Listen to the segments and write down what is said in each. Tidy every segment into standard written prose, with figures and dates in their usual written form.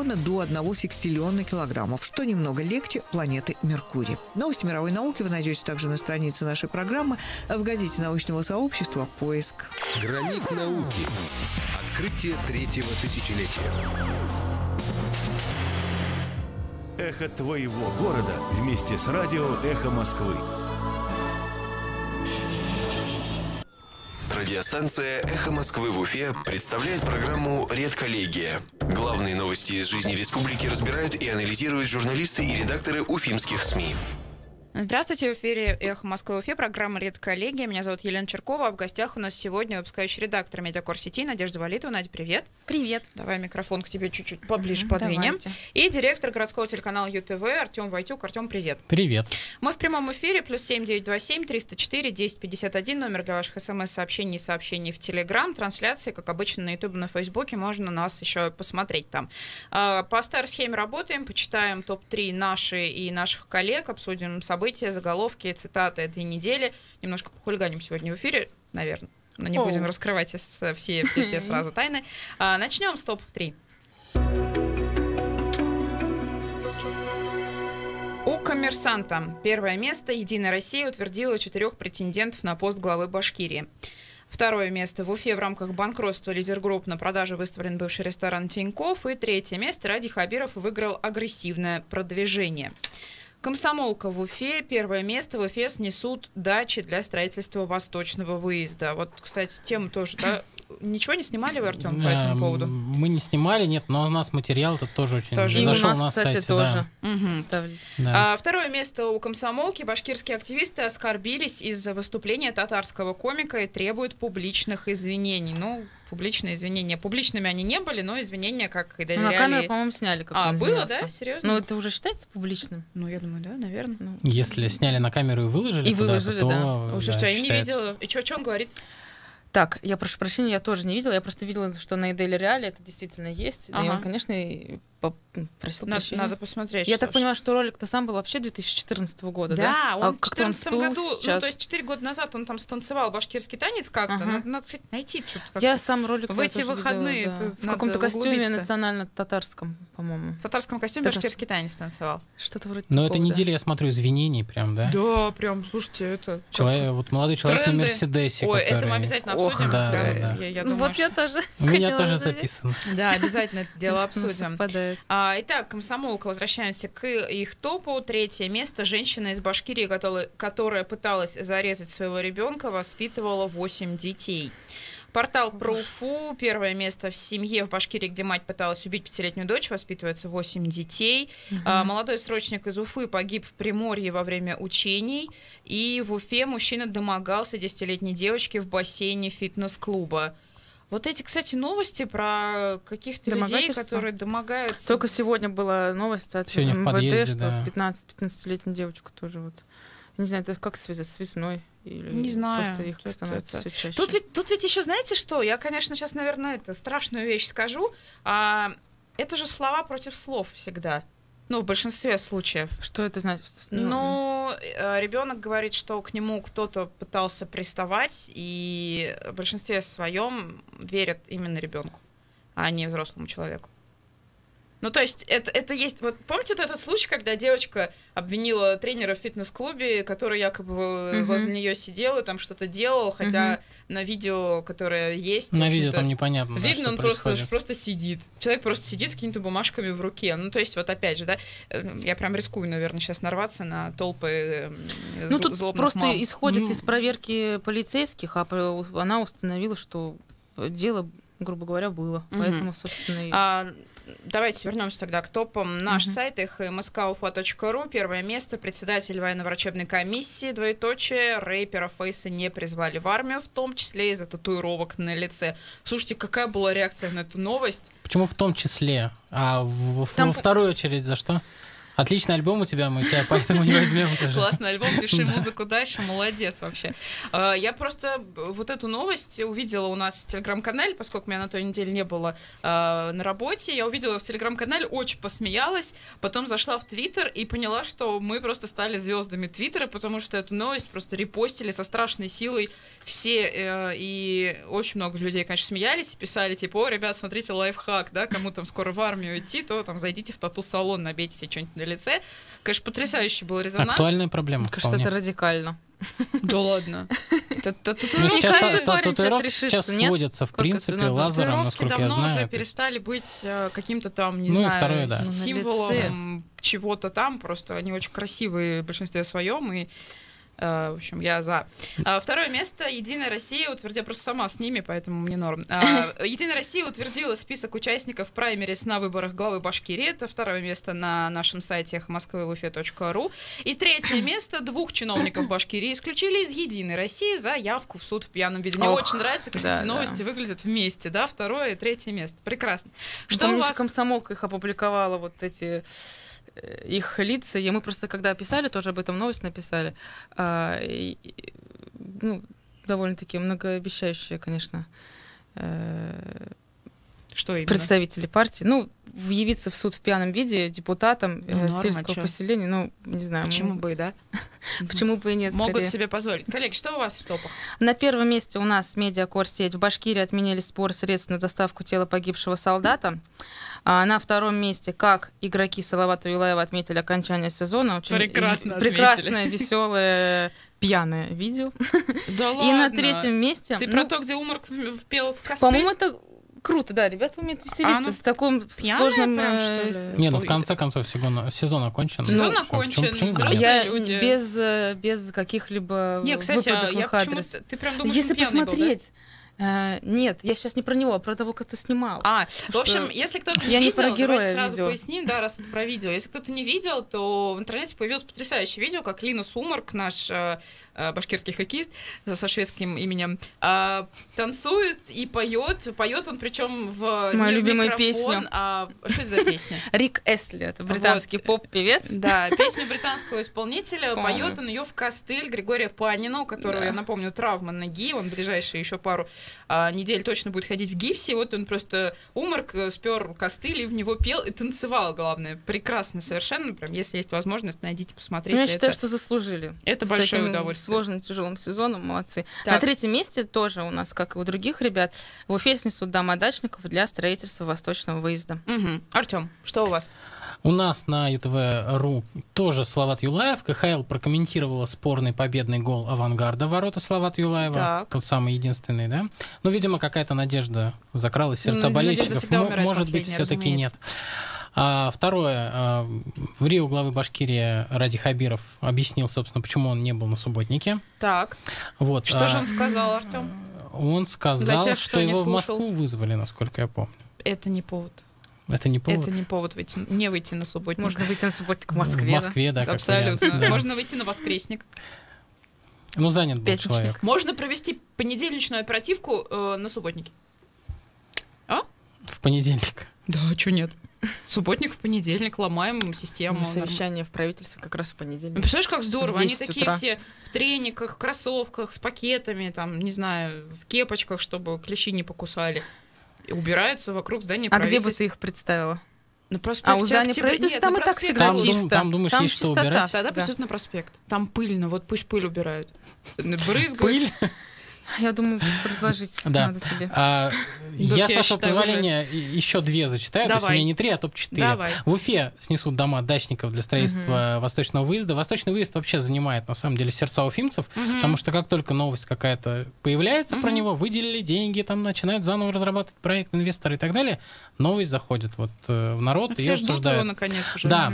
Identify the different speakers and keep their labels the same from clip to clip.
Speaker 1: примерно до 1 секстиллиона килограммов, что немного легче планеты Меркурий. Новости мировой науки вы найдете также на странице нашей программы в газете научного сообщества «Поиск».
Speaker 2: Гранит науки. Открытие третьего тысячелетия.
Speaker 3: Эхо твоего города вместе с радио «Эхо Москвы».
Speaker 4: Радиостанция «Эхо Москвы» в Уфе представляет программу «Редколлегия». Главные новости из жизни республики разбирают и анализируют журналисты и редакторы уфимских СМИ.
Speaker 5: Здравствуйте, в эфире «Эхо Москвы» в Уфе, программа «Редколлегия». Меня зовут Елена Черкова, а в гостях у нас сегодня выпускающий редактор «Медиакор сети» Надежда Валитова. Надя, привет.
Speaker 6: Привет.
Speaker 5: Давай микрофон к тебе чуть-чуть поближе подвинем.
Speaker 6: Давайте.
Speaker 5: И директор городского телеканала ЮТВ Артем Войтюк. Артем, привет.
Speaker 7: Привет.
Speaker 5: Мы в прямом эфире, +7 927 304 1051, номер для ваших смс-сообщений и сообщений в Телеграм. Трансляции, как обычно, на Ютубе, на Фейсбуке, можно нас еще посмотреть там. По старой схеме работаем, почитаем топ-3 наши и наших коллег, обсудим события, заголовки, цитаты этой недели. Немножко похулиганим сегодня в эфире, наверное. Но не будем раскрывать все сразу тайны. Начнем с топ-3. У «Коммерсанта» первое место. «Единая Россия» утвердила 4 претендентов на пост главы Башкирии. Второе место. В Уфе в рамках банкротства «Лидер Групп» на продажу выставлен бывший ресторан «Тинькофф». И третье место. Ради Хабиров выиграл агрессивное продвижение. «Комсомолка» в Уфе. Первое место. В Уфе снесут дачи для строительства восточного выезда. Вот, кстати, тему тоже, да? Ничего не снимали вы, Артем, по этому поводу?
Speaker 7: Мы не снимали, нет, но у нас материал тут тоже очень
Speaker 6: И у
Speaker 7: зашел
Speaker 6: нас,
Speaker 7: на
Speaker 6: кстати,
Speaker 7: сайте,
Speaker 6: тоже.
Speaker 7: Да. Да.
Speaker 5: Второе место у «Комсомолки». Башкирские активисты оскорбились из-за выступления татарского комика и требуют публичных извинений. Ну, публичные извинения. Публичными они не были, но извинения, как и доверяли.
Speaker 6: На камеру, по-моему, сняли. Как
Speaker 5: было, да? Серьезно?
Speaker 6: Ну, это уже считается публичным?
Speaker 5: Ну, я думаю, да, наверное.
Speaker 7: Если сняли на камеру и выложили, то
Speaker 5: Слушайте, я не видела. И что он говорит?
Speaker 6: Так, я прошу прощения, я тоже не видела. Я просто видела, что на Эделе Реале это действительно есть. И он, конечно, просил прощения.
Speaker 5: Надо посмотреть.
Speaker 6: Я так поняла, что ролик-то сам был вообще 2014 года, да?
Speaker 5: Да, он в 2014 году,
Speaker 6: сейчас?
Speaker 5: ну, то есть 4 года назад он там станцевал башкирский танец как-то. Надо, кстати, найти что-то.
Speaker 6: Я сам ролик
Speaker 5: в эти выходные
Speaker 6: видела, да. В каком-то костюме национально-татарском, по-моему.
Speaker 5: В татарском костюме башкирский танец танцевал.
Speaker 6: Что-то вроде
Speaker 7: Но
Speaker 6: такого,
Speaker 7: эта неделя, я смотрю, извинений прям, да?
Speaker 5: Да, прям, слушайте, это...
Speaker 7: Человек, вот молодой человек
Speaker 5: тренды.
Speaker 7: на Мерседесе.
Speaker 5: Ой,
Speaker 7: который...
Speaker 5: это мы обязательно обсудим.
Speaker 7: Да.
Speaker 5: Я думаю,
Speaker 6: вот я тоже.
Speaker 7: У меня тоже записано.
Speaker 5: Да, обязательно это дело обсудим.
Speaker 6: Совпадает.
Speaker 5: Итак, «Комсомолка», возвращаемся к их топу. Третье место. Женщина из Башкирии, которая пыталась зарезать своего ребенка, воспитывала 8 детей. Портал про Уфу. Первое место в семье в Башкирии, где мать пыталась убить 5-летнюю дочь, воспитывается 8 детей. Молодой срочник из Уфы погиб в Приморье во время учений. И в Уфе мужчина домогался 10-летней девочки в бассейне фитнес-клуба. Вот эти, кстати, новости про каких-то людей, которые домогаются.
Speaker 6: Только сегодня была новость от МВД, что 15-летняя девочка тоже вот. Не знаю, это как связать с весной? Или
Speaker 5: не знаю.
Speaker 6: Просто их становится все чаще.
Speaker 5: Тут ведь еще, знаете что? Я, конечно, сейчас, наверное, страшную вещь скажу. Это же слова против слов всегда. Ну, в большинстве случаев.
Speaker 6: Что это значит?
Speaker 5: Ну, ребенок говорит, что к нему кто-то пытался приставать, и в большинстве своем верят именно ребенку, а не взрослому человеку. Ну, то есть, это есть... Вот помните вот этот случай, когда девочка обвинила тренера в фитнес-клубе, который якобы возле нее сидел и там что-то делал, хотя на видео, которое есть...
Speaker 7: На видео там непонятно,
Speaker 5: видно,
Speaker 7: да,
Speaker 5: он просто сидит. Человек просто сидит с какими-то бумажками в руке. Ну, то есть, вот опять же, да, я прям рискую, наверное, сейчас нарваться на толпы
Speaker 6: тут
Speaker 5: злобных
Speaker 6: просто
Speaker 5: мам.
Speaker 6: исходит из проверки полицейских, а она установила, что дело, грубо говоря, было. Поэтому, собственно...
Speaker 5: Давайте вернемся тогда к топам. Наш сайт mskUFA.ru. Первое место. Председатель военно-врачебной комиссии, двоеточие. Рэпера Фейса не призвали в армию, в том числе из-за татуировок на лице. Слушайте, какая была реакция на эту новость?
Speaker 7: Почему в том числе? А во вторую очередь за что? Отличный альбом у тебя, мы тебя поэтому не возьмем.
Speaker 5: Классный альбом, пиши музыку дальше, молодец вообще. Я просто вот эту новость увидела у нас в Телеграм-канале, поскольку меня на той неделе не было на работе. Я увидела в Телеграм-канале, очень посмеялась, потом зашла в Твиттер и поняла, что мы просто стали звездами Твиттера, потому что эту новость просто репостили со страшной силой все, и очень много людей, конечно, смеялись и писали, типа, о, ребят, смотрите, лайфхак, да, кому там скоро в армию идти, то там зайдите в тату-салон, набейте себе что-нибудь на лице. Конечно, потрясающий был резонанс.
Speaker 7: Актуальная проблема.
Speaker 6: Кажется, это радикально.
Speaker 5: Да ладно.
Speaker 7: Татуировки сейчас сводятся, в принципе, лазером, насколько я знаю.
Speaker 5: Давно уже перестали быть каким-то там, не знаю, символом чего-то там, просто они очень красивые в большинстве своем, и в общем, я за. Второе место. Единая Россия утвердила, просто сама с ними, поэтому мне норм. Единая Россия утвердила список участников праймерис на выборах главы Башкирии. Это второе место на нашем сайте moskvyvufe.ru. И третье место. 2 чиновников Башкирии исключили из Единой России за явку в суд в пьяном виде. Мне очень нравится, как эти новости выглядят вместе, да, второе и третье место. Прекрасно.
Speaker 6: Что у вас? Комсомолка их опубликовала, вот эти их лица, и мы просто, когда писали, тоже об этом новость написали, довольно-таки многообещающие, конечно,
Speaker 5: что именно?
Speaker 6: Представители партии. Явиться в суд в пьяном виде депутатам сельского поселения, не знаю.
Speaker 5: Почему бы и да?
Speaker 6: Почему бы и нет?
Speaker 5: Могут себе позволить. Коллеги, что у вас в топах?
Speaker 6: На первом месте у нас медиакорсеть. В Башкирии отменили сбор средств на доставку тела погибшего солдата. А на втором месте, как игроки Салавата Юлаева отметили окончание сезона. Очень прекрасное, веселое, пьяное видео.
Speaker 5: Да ладно?
Speaker 6: И на третьем месте...
Speaker 5: Ты про то, где Умар пел в костыль?
Speaker 6: По-моему, это круто, да, ребята умеют веселиться с таким сложным...
Speaker 5: Прям, что ли?
Speaker 7: Не, в конце концов сезон окончен.
Speaker 5: Сезон окончен,
Speaker 6: я без каких-либо выпадов в их адрес.
Speaker 5: Ты прям думаешь,
Speaker 6: если
Speaker 5: он пьяный
Speaker 6: посмотреть...
Speaker 5: был, да?
Speaker 6: Нет, я сейчас не про него, а про того, кто снимал.
Speaker 5: В общем, если кто-то не видел, давайте сразу поясним, да, раз это про видео. Если кто-то не видел, то в интернете появилось потрясающее видео, как Линус Умарк, наш башкирский хоккеист со шведским именем, танцует и поет. Поет он причем в
Speaker 6: мою любимую
Speaker 5: песню. Что это за песня?
Speaker 6: Рик Эсли, это британский поп-певец.
Speaker 5: Да, песню британского исполнителя. Поет он ее в костыль Григория Панина, у которого, я напомню, травма ноги. Он ближайшие еще пару недель точно будет ходить в гипсе. И вот он просто Умарк спер костыль и в него пел и танцевал, главное. Прекрасно совершенно. Прям, если есть возможность, найдите, посмотрите.
Speaker 6: Я считаю, что заслужили.
Speaker 5: Это большое удовольствие.
Speaker 6: Сложным, тяжелым сезоном, молодцы. Так. На третьем месте тоже у нас, как и у других ребят, в Уфе снесут дома дачников для строительства восточного выезда.
Speaker 5: Артём, что у вас?
Speaker 7: У нас на ЮТВ.ру тоже Салават Юлаев. КХЛ прокомментировала спорный победный гол «Авангарда» в ворота Салавата Юлаева.
Speaker 5: Так.
Speaker 7: Тот самый единственный, да? Видимо, какая-то надежда закралась в сердца болельщиков. Может быть, все-таки нет. Второе. В Рио главы Башкирии Ради Хабиров объяснил, собственно, почему он не был на субботнике.
Speaker 5: Так.
Speaker 7: Вот.
Speaker 5: Что же он сказал, Артём?
Speaker 7: Он сказал, что его в Москву вызвали, насколько я помню.
Speaker 5: Это не повод.
Speaker 7: Это не повод?
Speaker 5: Это не повод не выйти на субботник.
Speaker 6: Можно выйти на субботник в Москве.
Speaker 7: В Москве, да, как
Speaker 5: абсолютно.
Speaker 7: вариант, да.
Speaker 5: Можно выйти на воскресник.
Speaker 7: Занят был человек.
Speaker 5: Можно провести понедельничную оперативку на субботнике.
Speaker 7: В понедельник.
Speaker 5: Да, чё нет? Субботник в понедельник, ломаем систему.
Speaker 6: Совещание в правительстве как раз в понедельник.
Speaker 5: Представляешь, как здорово? Они такие все в трениках, кроссовках, с пакетами, там, не знаю, в кепочках, чтобы клещи не покусали. И убираются вокруг здания правительства.
Speaker 6: А где бы ты их представила?
Speaker 5: На проспекте
Speaker 6: у здания правительства там и так всегда чисто.
Speaker 7: Там, думаешь, есть что убирать?
Speaker 5: Тогда придут на проспект. Там пыльно, вот пусть пыль убирают. Брызгают.
Speaker 7: Пыль?
Speaker 6: Я думаю, предложить надо тебе.
Speaker 7: Я, с вашего позволения, еще 2 зачитаю.
Speaker 5: Давай.
Speaker 7: То есть у меня не 3, а топ-4.
Speaker 5: Давай.
Speaker 7: В Уфе снесут дома дачников для строительства восточного выезда. Восточный выезд вообще занимает, на самом деле, сердца уфимцев, потому что как только новость какая-то появляется про него, выделили деньги, там начинают заново разрабатывать проект, инвесторы и так далее, новость заходит в народ, ее обсуждают.
Speaker 5: Его, наконец, уже.
Speaker 7: Да.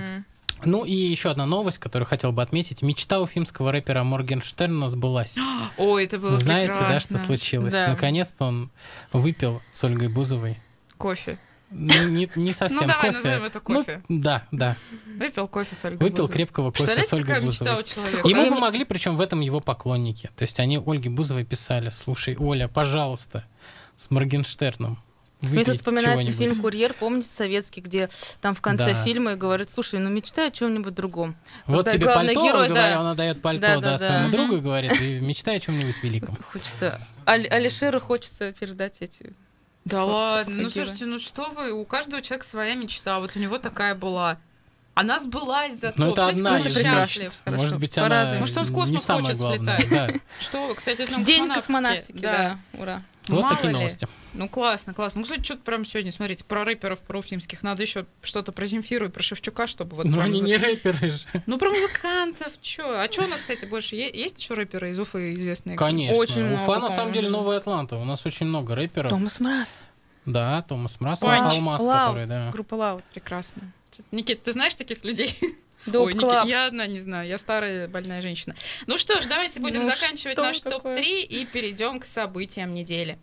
Speaker 7: И еще одна новость, которую хотел бы отметить. Мечта уфимского рэпера Моргенштерна сбылась.
Speaker 5: Ой, это было
Speaker 7: Знаете,
Speaker 5: прекрасно.
Speaker 7: да, что случилось?
Speaker 6: Да.
Speaker 7: Наконец-то он выпил с Ольгой Бузовой.
Speaker 5: Кофе.
Speaker 7: Не совсем
Speaker 5: давай
Speaker 7: кофе.
Speaker 5: назовем это кофе.
Speaker 7: Да.
Speaker 5: Выпил кофе с Ольгой
Speaker 7: Выпил
Speaker 5: Бузовой.
Speaker 7: крепкого кофе с Ольгой Бузовой. Ему помогли, причем в этом его поклонники. То есть они Ольге Бузовой писали: слушай, Оля, пожалуйста, с Моргенштерном
Speaker 6: Мне тут вспоминается фильм «Курьер», помните, советский, где там в конце фильма говорит: слушай, ну мечтай о чем-нибудь другом.
Speaker 7: Вот тебе пальто, говоря, она дает пальто своему другу и говорит: мечтай о чем-нибудь великом.
Speaker 6: Хочется, Алишеру хочется передать эти...
Speaker 5: Да ладно, ну слушайте, ну что вы, у каждого человека своя мечта, вот у него такая была. Она сбылась зато.
Speaker 7: Ну, это одна из
Speaker 5: счастлив.
Speaker 7: Может быть, она
Speaker 5: может, он в космос хочет слетать. Да. Что, кстати,
Speaker 6: День космонавтики, да, ура.
Speaker 7: Вот мало такие новости.
Speaker 5: Ну, классно. Ну, кстати, что-то прям сегодня, смотрите, про рэперов, про уфимских. Надо еще что-то про Земфиру и про Шевчука, чтобы вот...
Speaker 7: Ну, они не рэперы же.
Speaker 5: Ну, про музыкантов, что? А что у нас, кстати, больше? Есть еще рэперы из Уфы известные?
Speaker 7: Конечно.
Speaker 6: Очень
Speaker 7: Уфа,
Speaker 6: много,
Speaker 7: на самом деле, Новая Атланта. У нас очень много рэперов.
Speaker 6: Томас Мраз.
Speaker 7: Да, Томас Мраз, Алмаз, который, да.
Speaker 6: Группа Лаут.
Speaker 5: Прекрасно. Никит, ты знаешь таких людей?
Speaker 6: Ой,
Speaker 5: Никит, я одна не знаю, я старая больная женщина. Ну что ж, давайте будем заканчивать наш топ-3 и перейдем к событиям недели.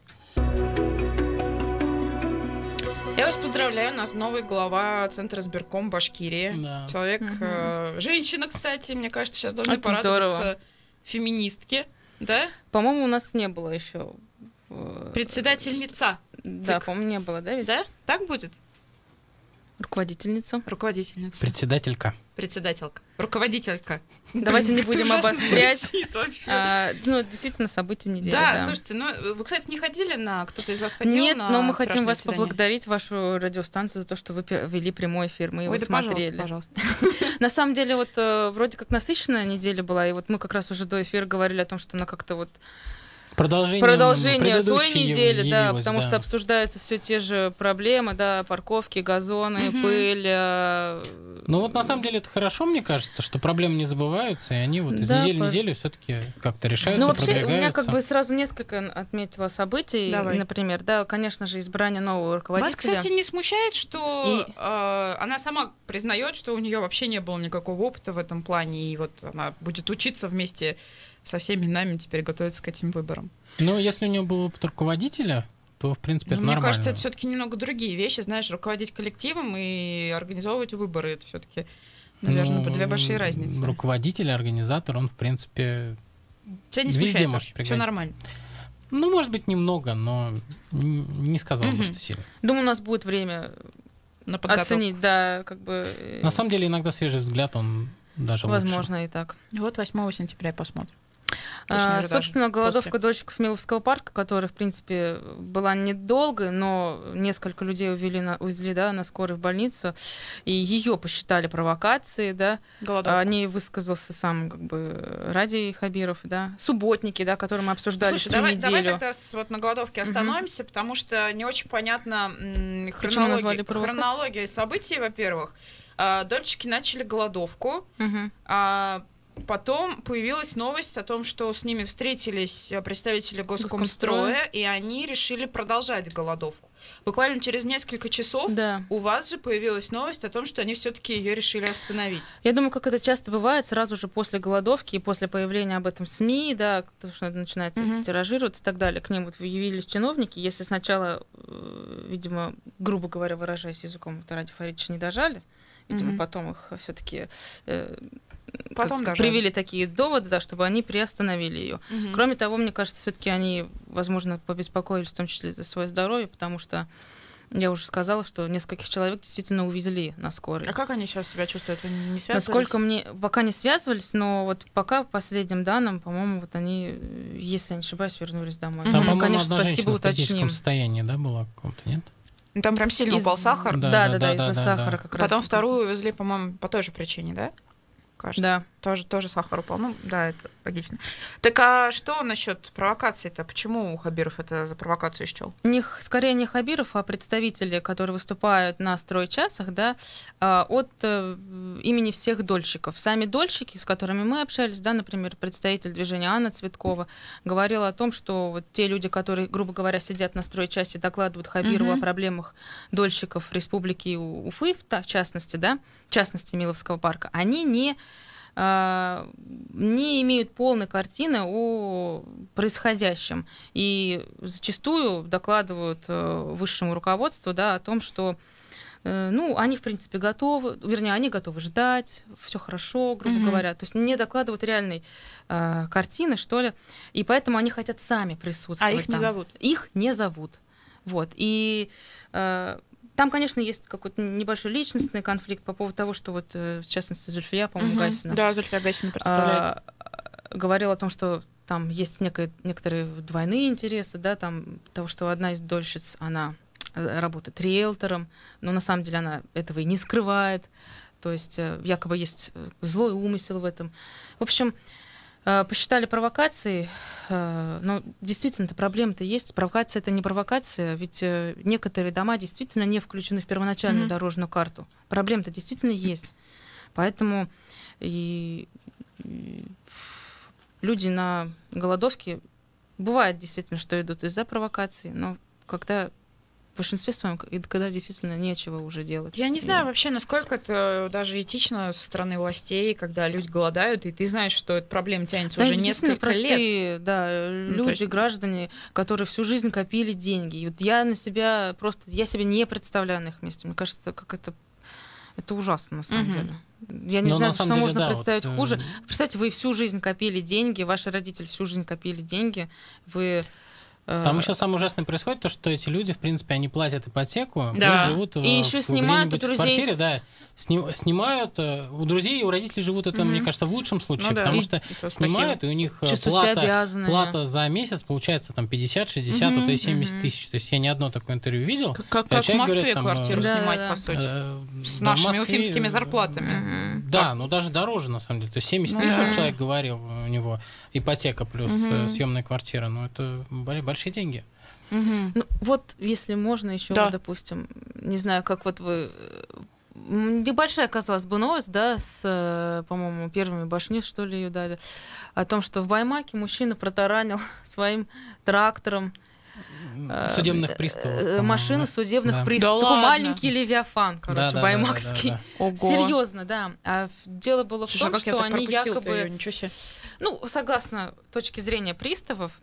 Speaker 5: Я вас поздравляю, у нас новый глава Центра избирком Башкирии. Да. Человек, женщина, кстати, мне кажется, сейчас должны порадоваться феминистки, да?
Speaker 6: По-моему, у нас не было еще
Speaker 5: председательница.
Speaker 6: Да, по-моему, не было, да? Ведь?
Speaker 5: Да? Так будет?
Speaker 6: Руководительница.
Speaker 7: Председателька.
Speaker 5: Руководителька.
Speaker 6: Давайте не будем обострять. Ну, действительно, события недели.
Speaker 5: Да, слушайте, ну, вы, кстати, не ходили на... Кто-то из вас ходил?
Speaker 6: Нет, но мы хотим вас поблагодарить, вашу радиостанцию, за то, что вы вели прямой эфир, мы его смотрели.
Speaker 5: Пожалуйста.
Speaker 6: На самом деле, вот вроде как насыщенная неделя была, и вот мы как раз уже до эфира говорили о том, что она как-то вот Продолжение той недели, да, потому что обсуждаются все те же проблемы, да, парковки, газоны, пыль.
Speaker 7: Ну вот на самом деле это хорошо, мне кажется, что проблемы не забываются, и они вот из недели в неделю все-таки как-то решаются,
Speaker 6: ну, вообще,
Speaker 7: продвигаются.
Speaker 6: У меня как бы сразу несколько отметила событий.
Speaker 5: Давай.
Speaker 6: Например, да, конечно же, избрание нового руководителя.
Speaker 5: Вас, кстати, не смущает, что она сама признает, что у нее вообще не было никакого опыта в этом плане, и вот она будет учиться вместе со всеми нами теперь готовиться к этим выборам.
Speaker 7: Ну, если у нее был опыт руководителя, то, в принципе, это нормально.
Speaker 5: Мне кажется, это все-таки немного другие вещи. Знаешь, руководить коллективом и организовывать выборы, это все-таки, наверное, две большие разницы.
Speaker 7: Руководитель, организатор, он, в принципе,
Speaker 5: тебя не
Speaker 7: везде может пригодиться.
Speaker 5: Все нормально.
Speaker 7: Ну, может быть, немного, но не сказал бы, что сильно.
Speaker 6: Думаю, у нас будет время оценить, да, как бы...
Speaker 7: На самом деле, иногда свежий взгляд, он даже лучше.
Speaker 6: Возможно, и так.
Speaker 5: Вот 8 сентября посмотрим.
Speaker 6: Собственно, голодовка дольщиков Миловского парка, которая, в принципе, была недолгой, но несколько людей увезли на скорой в больницу, и ее посчитали провокацией, да. О ней высказался сам как бы Радий Хабиров, да. Субботники, да, которые мы обсуждали всю неделю.
Speaker 5: Давай тогда вот на голодовке остановимся, потому что не очень понятна хронология событий, во-первых. Дольщики начали голодовку, потом появилась новость о том, что с ними встретились представители Госкомстроя, и они решили продолжать голодовку. Буквально через несколько часов у вас же появилась новость о том, что они все-таки ее решили остановить.
Speaker 6: Я думаю, как это часто бывает, сразу же после голодовки и после появления об этом СМИ, да, потому что это начинается тиражироваться и так далее, к ним вот явились чиновники. Если сначала, видимо, грубо говоря, выражаясь языком, это Радий Фаридович не дожали, видимо, потом их все-таки привели такие доводы, да, чтобы они приостановили ее. Кроме того, мне кажется, все-таки они, возможно, побеспокоились в том числе за свое здоровье, потому что я уже сказала, что нескольких человек действительно увезли на скорой.
Speaker 5: А как они сейчас себя чувствуют? Они не связывались?
Speaker 6: Насколько мне... Пока не связывались, но вот пока, по последним данным, по-моему, вот они, если я не ошибаюсь, вернулись домой.
Speaker 7: Там, по-моему, конечно, спасибо, уточним. В критическом состоянии, да, была каком-то, нет?
Speaker 5: Там прям сильно упал сахар.
Speaker 6: Да, из-за сахара как раз.
Speaker 5: Потом вторую увезли, по-моему, по той же причине, да? Кажется.
Speaker 6: Да.
Speaker 5: Тоже сахар упал. Ну, да, это логично. Так а что насчет провокации-то? Почему Хабиров это за провокацию счел?
Speaker 6: Скорее не Хабиров, а представители, которые выступают на стройчасах, да, от имени всех дольщиков. Сами дольщики, с которыми мы общались, да, например, представитель движения Анна Цветкова, говорила о том, что вот те люди, которые, грубо говоря, сидят на стройчасти, докладывают Хабирову о проблемах дольщиков Республики Уфы, в частности, да, в частности Миловского парка, они не имеют полной картины о происходящем. И зачастую докладывают высшему руководству, да, о том, что они, в принципе, готовы, вернее, они готовы ждать, все хорошо, грубо говоря. То есть не докладывают реальной картины, что ли. И поэтому они хотят сами присутствовать.
Speaker 5: А их не зовут?
Speaker 6: Их не зовут. Вот. И там, конечно, есть какой-то небольшой личностный конфликт по поводу того, что вот, в частности, Зульфия, по-моему, Гайсина.
Speaker 5: Да, Зульфия Гайсина представляет.
Speaker 6: Говорила о том, что там есть некоторые двойные интересы, да, там того, что одна из дольщиц, она работает риэлтором, но на самом деле она этого и не скрывает. То есть якобы есть злой умысел в этом. В общем, посчитали провокацией, но действительно-то проблема-то есть. Провокация — это не провокация, ведь некоторые дома действительно не включены в первоначальную дорожную карту. Проблема-то действительно есть. Поэтому и люди на голодовке, бывает действительно, что идут из-за провокации, но когда в большинстве своем, когда действительно нечего уже делать.
Speaker 5: Я не знаю вообще, насколько это даже этично со стороны властей, когда люди голодают, и ты знаешь, что эта проблема тянется уже несколько лет.
Speaker 6: Да, люди, граждане, которые всю жизнь копили деньги. И вот я себя не представляю на их месте. Мне кажется, это ужасно на самом деле. Я не знаю, что можно представить хуже. Представьте, вы всю жизнь копили деньги, ваши родители всю жизнь копили деньги, вы...
Speaker 7: Там еще самое ужасное происходит, то, что эти люди, в принципе, они платят ипотеку,
Speaker 6: да.
Speaker 7: живут
Speaker 6: и еще снимают у друзей.
Speaker 7: В квартире, да, снимают, у друзей и у родителей живут это, мне кажется, в лучшем случае, потому что снимают, и у них плата за месяц получается там 50-60, а то и 70 тысяч. То есть я ни одно такое интервью видел.
Speaker 5: Как в Москве квартиру снимать, по сути, с нашими уфимскими зарплатами.
Speaker 7: Да, но даже дороже, на самом деле. То есть 70 тысяч человек говорил, у него ипотека плюс съемная квартира, но это большие деньги.
Speaker 6: Ну, вот, если можно еще, допустим, не знаю, как вот вы... Небольшая, казалось бы, новость, да, с, по-моему, первыми башни, что ли, ее дали, о том, что в Баймаке мужчина протаранил своим трактором
Speaker 7: судебных приставов.
Speaker 6: Машину судебных приставов.
Speaker 5: Да
Speaker 6: такой маленький левиафан, короче, баймакский.
Speaker 5: Ого.
Speaker 6: Серьезно, да. А дело было в том, что они якобы...
Speaker 5: Ничего себе.
Speaker 6: Ну, согласно точке зрения приставов,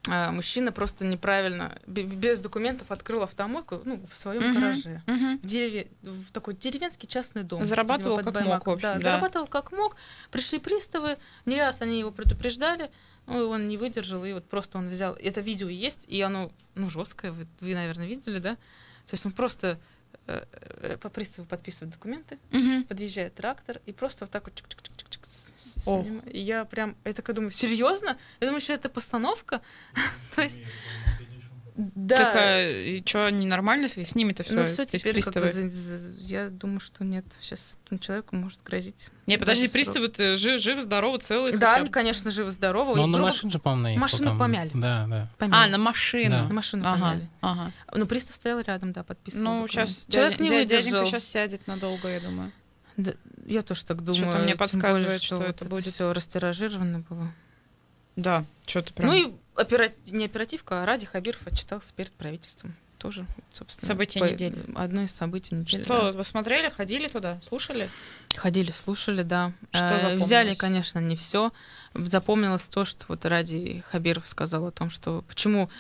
Speaker 6: мужчина просто неправильно, без документов открыл автомойку, в своем гараже. В такой деревенский частный дом.
Speaker 5: Зарабатывал как мог, в общем.
Speaker 6: Да, зарабатывал как мог. Пришли приставы, не раз они его предупреждали, он не выдержал, и вот просто он взял... Это видео есть, и оно, жесткое, вы, наверное, видели, да? То есть он просто по приставу подписывает документы, подъезжает трактор, и просто вот так вот и я такая думаю, серьезно? Я думаю, что это постановка. То есть...
Speaker 5: Да. И что, ненормально? С ними-то все.
Speaker 6: Ну, все теперь я думаю, что нет. Сейчас этому человеку может грозить.
Speaker 5: Не, подожди, приставы-то жив-здорово, целый.
Speaker 6: Да, они, конечно, живы-здоровы.
Speaker 7: Но на машину же, по-моему, наехал.
Speaker 6: Машину помяли.
Speaker 7: Да.
Speaker 5: На машину.
Speaker 6: На машину помяли. Ну, пристав стоял рядом, да, подписывал.
Speaker 5: Ну, сейчас
Speaker 6: человек не выдержал.
Speaker 5: дяденька сейчас сядет надолго, я думаю.
Speaker 6: Да, я тоже так думаю.
Speaker 5: Что-то мне подсказывает,
Speaker 6: более,
Speaker 5: что это будет.
Speaker 6: Все растиражировано было.
Speaker 5: Да, что-то прям.
Speaker 6: Ну и не оперативка, а Ради Хабиров отчитался перед правительством. Тоже, собственно.
Speaker 5: События недели.
Speaker 6: Одно из событий недели.
Speaker 5: Что, вы смотрели, ходили туда, слушали?
Speaker 6: Ходили, слушали, да.
Speaker 5: Что запомнилось?
Speaker 6: Взяли, конечно, не все. Запомнилось то, что вот Ради Хабиров сказал о том, что почему...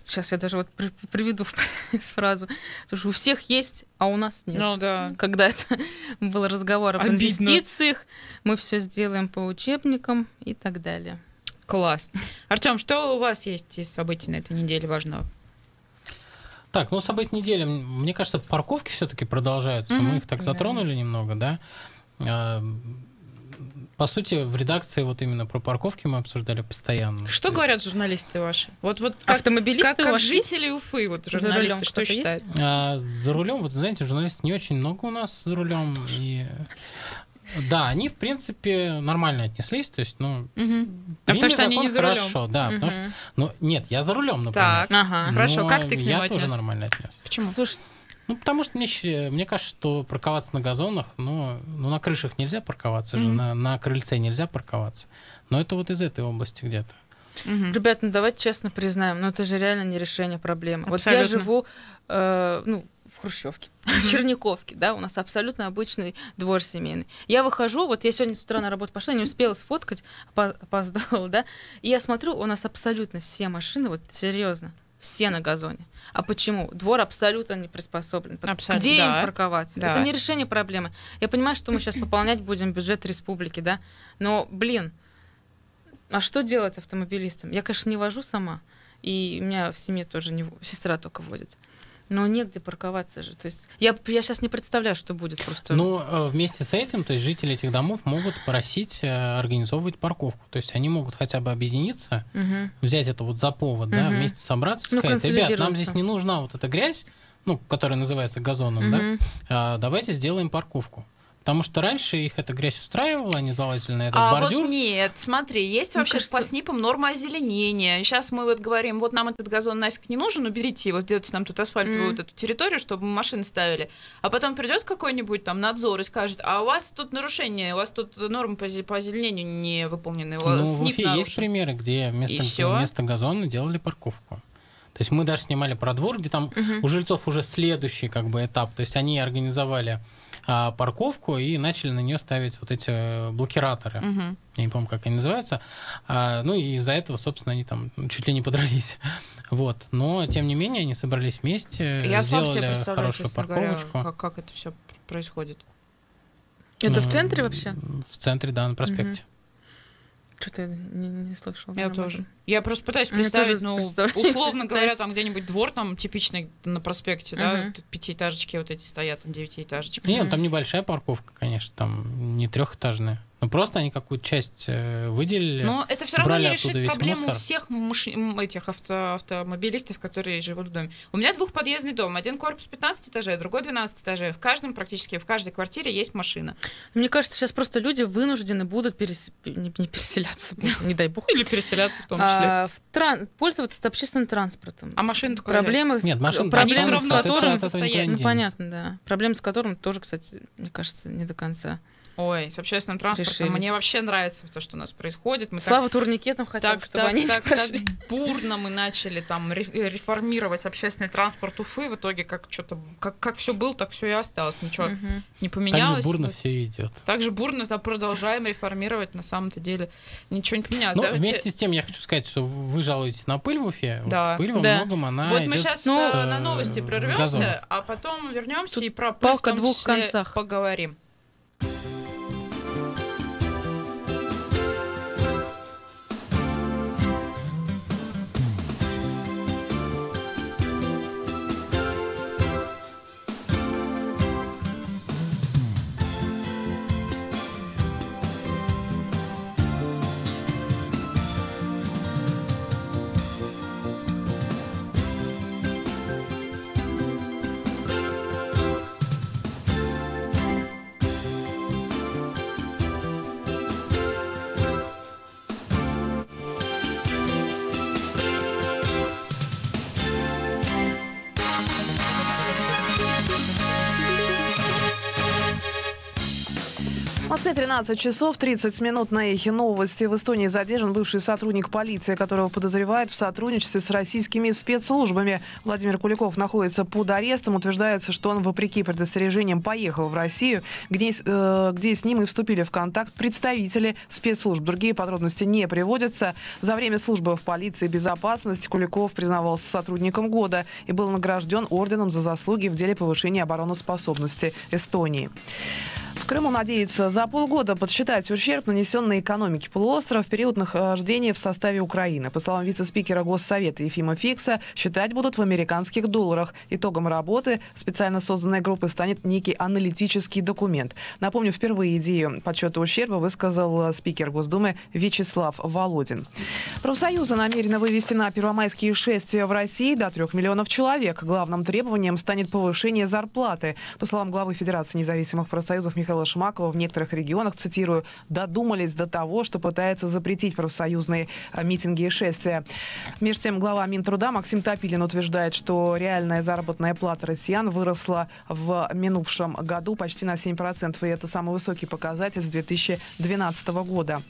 Speaker 6: Сейчас я даже вот приведу фразу. Потому что у всех есть, а у нас нет.
Speaker 5: Ну да.
Speaker 6: Когда это был разговор об инвестициях, мы все сделаем по учебникам и так далее.
Speaker 5: Класс. Артём, что у вас есть из событий на этой неделе важного?
Speaker 7: Так, события недели. Мне кажется, парковки все-таки продолжаются. Мы их так затронули немного, да. По сути, в редакции вот именно про парковки мы обсуждали постоянно.
Speaker 5: Что говорят журналисты ваши? Вот как,
Speaker 6: автомобилисты
Speaker 5: как жители Уфы, вот журналисты, что считают?
Speaker 7: За рулем, вот знаете, журналистов не очень много у нас за рулем. И... Да, они, в принципе, нормально отнеслись. То есть,
Speaker 5: потому что они не за рулем.
Speaker 7: Хорошо, да. Потому что, нет, я за рулем, например.
Speaker 5: Так, хорошо, как ты к нему
Speaker 7: отнес? Я тоже нормально отнес.
Speaker 5: Почему?
Speaker 6: Слушай,
Speaker 7: потому что мне кажется, что парковаться на газонах, на крышах нельзя парковаться же, на крыльце нельзя парковаться. Но это вот из этой области где-то.
Speaker 6: Ребят, давайте честно признаем, это же реально не решение проблемы.
Speaker 5: Абсолютно.
Speaker 6: Вот я живу, в Хрущевке, в Черниковке, да, у нас абсолютно обычный двор семейный. Я выхожу, я сегодня с утра на работу пошла, не успела сфоткать, опоздала, да, и я смотрю, у нас абсолютно все машины, серьезно, все на газоне. А почему? Двор абсолютно не приспособлен.
Speaker 5: Абсолютно,
Speaker 6: где им парковаться?
Speaker 5: Да.
Speaker 6: Это не решение проблемы. Я понимаю, что мы сейчас пополнять будем бюджет республики, да, но, а что делать автомобилистам? Я, конечно, не вожу сама. и у меня в семье тоже сестра только водит. Но негде парковаться же. То есть я сейчас не представляю, что будет просто.
Speaker 7: Ну, вместе с этим, то есть жители этих домов могут просить организовывать парковку. То есть они могут хотя бы объединиться, взять это вот за повод, да, вместе собраться и сказать: ребят, нам здесь не нужна вот эта грязь, ну, которая называется газоном, да, давайте сделаем парковку. Потому что раньше их эта грязь устраивала, они залазили на этот бордюр.
Speaker 5: Вот нет, смотри, есть вообще по СНИПам норма озеленения. Сейчас мы вот говорим, вот нам этот газон нафиг не нужен, уберите его, сделайте нам тут асфальтовую вот эту территорию, чтобы мы машины ставили. А потом придет какой-нибудь там надзор и скажет: а у вас тут нарушение, у вас тут нормы по озеленению не выполнены.
Speaker 7: Ну, в Уфе есть примеры, где вместо газона делали парковку. То есть мы даже снимали про двор, где там у жильцов уже следующий как бы этап. То есть они организовали парковку и начали на нее ставить вот эти блокираторы. Я не помню, как они называются. Ну и из-за этого, собственно, они там чуть ли не подрались. Вот. Но, тем не менее, они собрались вместе, сделали хорошую парковочку.
Speaker 5: Говоря, как это все происходит?
Speaker 6: Это в центре вообще?
Speaker 7: В центре, да, на проспекте.
Speaker 6: Что-то не слышала.
Speaker 5: Я тоже. Я просто пытаюсь представить, условно говоря, там где-нибудь двор там типичный на проспекте, да, тут 5-этажечки вот эти стоят, там 9-этажечки.
Speaker 7: Нет, там небольшая парковка, конечно, там не 3-этажная. Ну, просто они какую-то часть выделили.
Speaker 5: Но это все равно не решит проблему
Speaker 7: мусор.
Speaker 5: всех этих автомобилистов, которые живут в доме. У меня двухподъездный дом. Один корпус 15 этажей, другой 12 этажей. Практически в каждой квартире есть машина.
Speaker 6: Мне кажется, сейчас просто люди вынуждены будут не переселяться, не дай бог.
Speaker 5: Или переселяться в том числе.
Speaker 6: Пользоваться общественным транспортом.
Speaker 5: А машины
Speaker 6: проблемы
Speaker 5: с которым
Speaker 6: состояние. Ну, понятно, да. Проблемы с которым тоже, кстати, мне кажется, не до конца.
Speaker 5: Ой, с общественным транспортом мне вообще нравится то, что у нас происходит.
Speaker 6: Слава турникетам хотя бы, чтобы они не прошли.
Speaker 5: Так бурно мы начали там реформировать общественный транспорт Уфы. В итоге как все было, так все и осталось. Ничего не поменялось.
Speaker 7: Так же бурно все идет.
Speaker 5: Так же бурно продолжаем реформировать. На самом-то деле ничего не поменялось.
Speaker 7: Но вместе с тем я хочу сказать, что вы жалуетесь на пыль в Уфе.
Speaker 5: Да.
Speaker 7: Вот пыль во многом она
Speaker 5: вот мы
Speaker 7: идет
Speaker 5: сейчас на новости прервемся, а потом вернемся и про пыль в том числе поговорим.
Speaker 8: В Москве 13 часов 30 минут на Эхе Новости. В Эстонии задержан бывший сотрудник полиции, которого подозревают в сотрудничестве с российскими спецслужбами. Владимир Куликов находится под арестом. Утверждается, что он, вопреки предостережениям, поехал в Россию, где с ним и вступили в контакт представители спецслужб. Другие подробности не приводятся. За время службы в полиции безопасности Куликов признавался сотрудником года и был награжден орденом за заслуги в деле повышения обороноспособности Эстонии. В Крыму надеются за полгода подсчитать ущерб, нанесенный экономике полуострова в период нахождения в составе Украины. По словам вице-спикера Госсовета Ефима Фикса, считать будут в американских долларах. Итогом работы специально созданной группы станет некий аналитический документ. Напомню, впервые идею подсчета ущерба высказал спикер Госдумы Вячеслав Володин. Профсоюзы намерены вывести на первомайские шествия в России до 3 миллионов человек. Главным требованием станет повышение зарплаты. По словам главы Федерации независимых профсоюзов Михаила Шмакова, в некоторых регионах, цитирую, додумались до того, что пытаются запретить профсоюзные митинги и шествия. Между тем, глава Минтруда Максим Топилин утверждает, что реальная заработная плата россиян выросла в минувшем году почти на 7%, и это самый высокий показатель с 2012 года.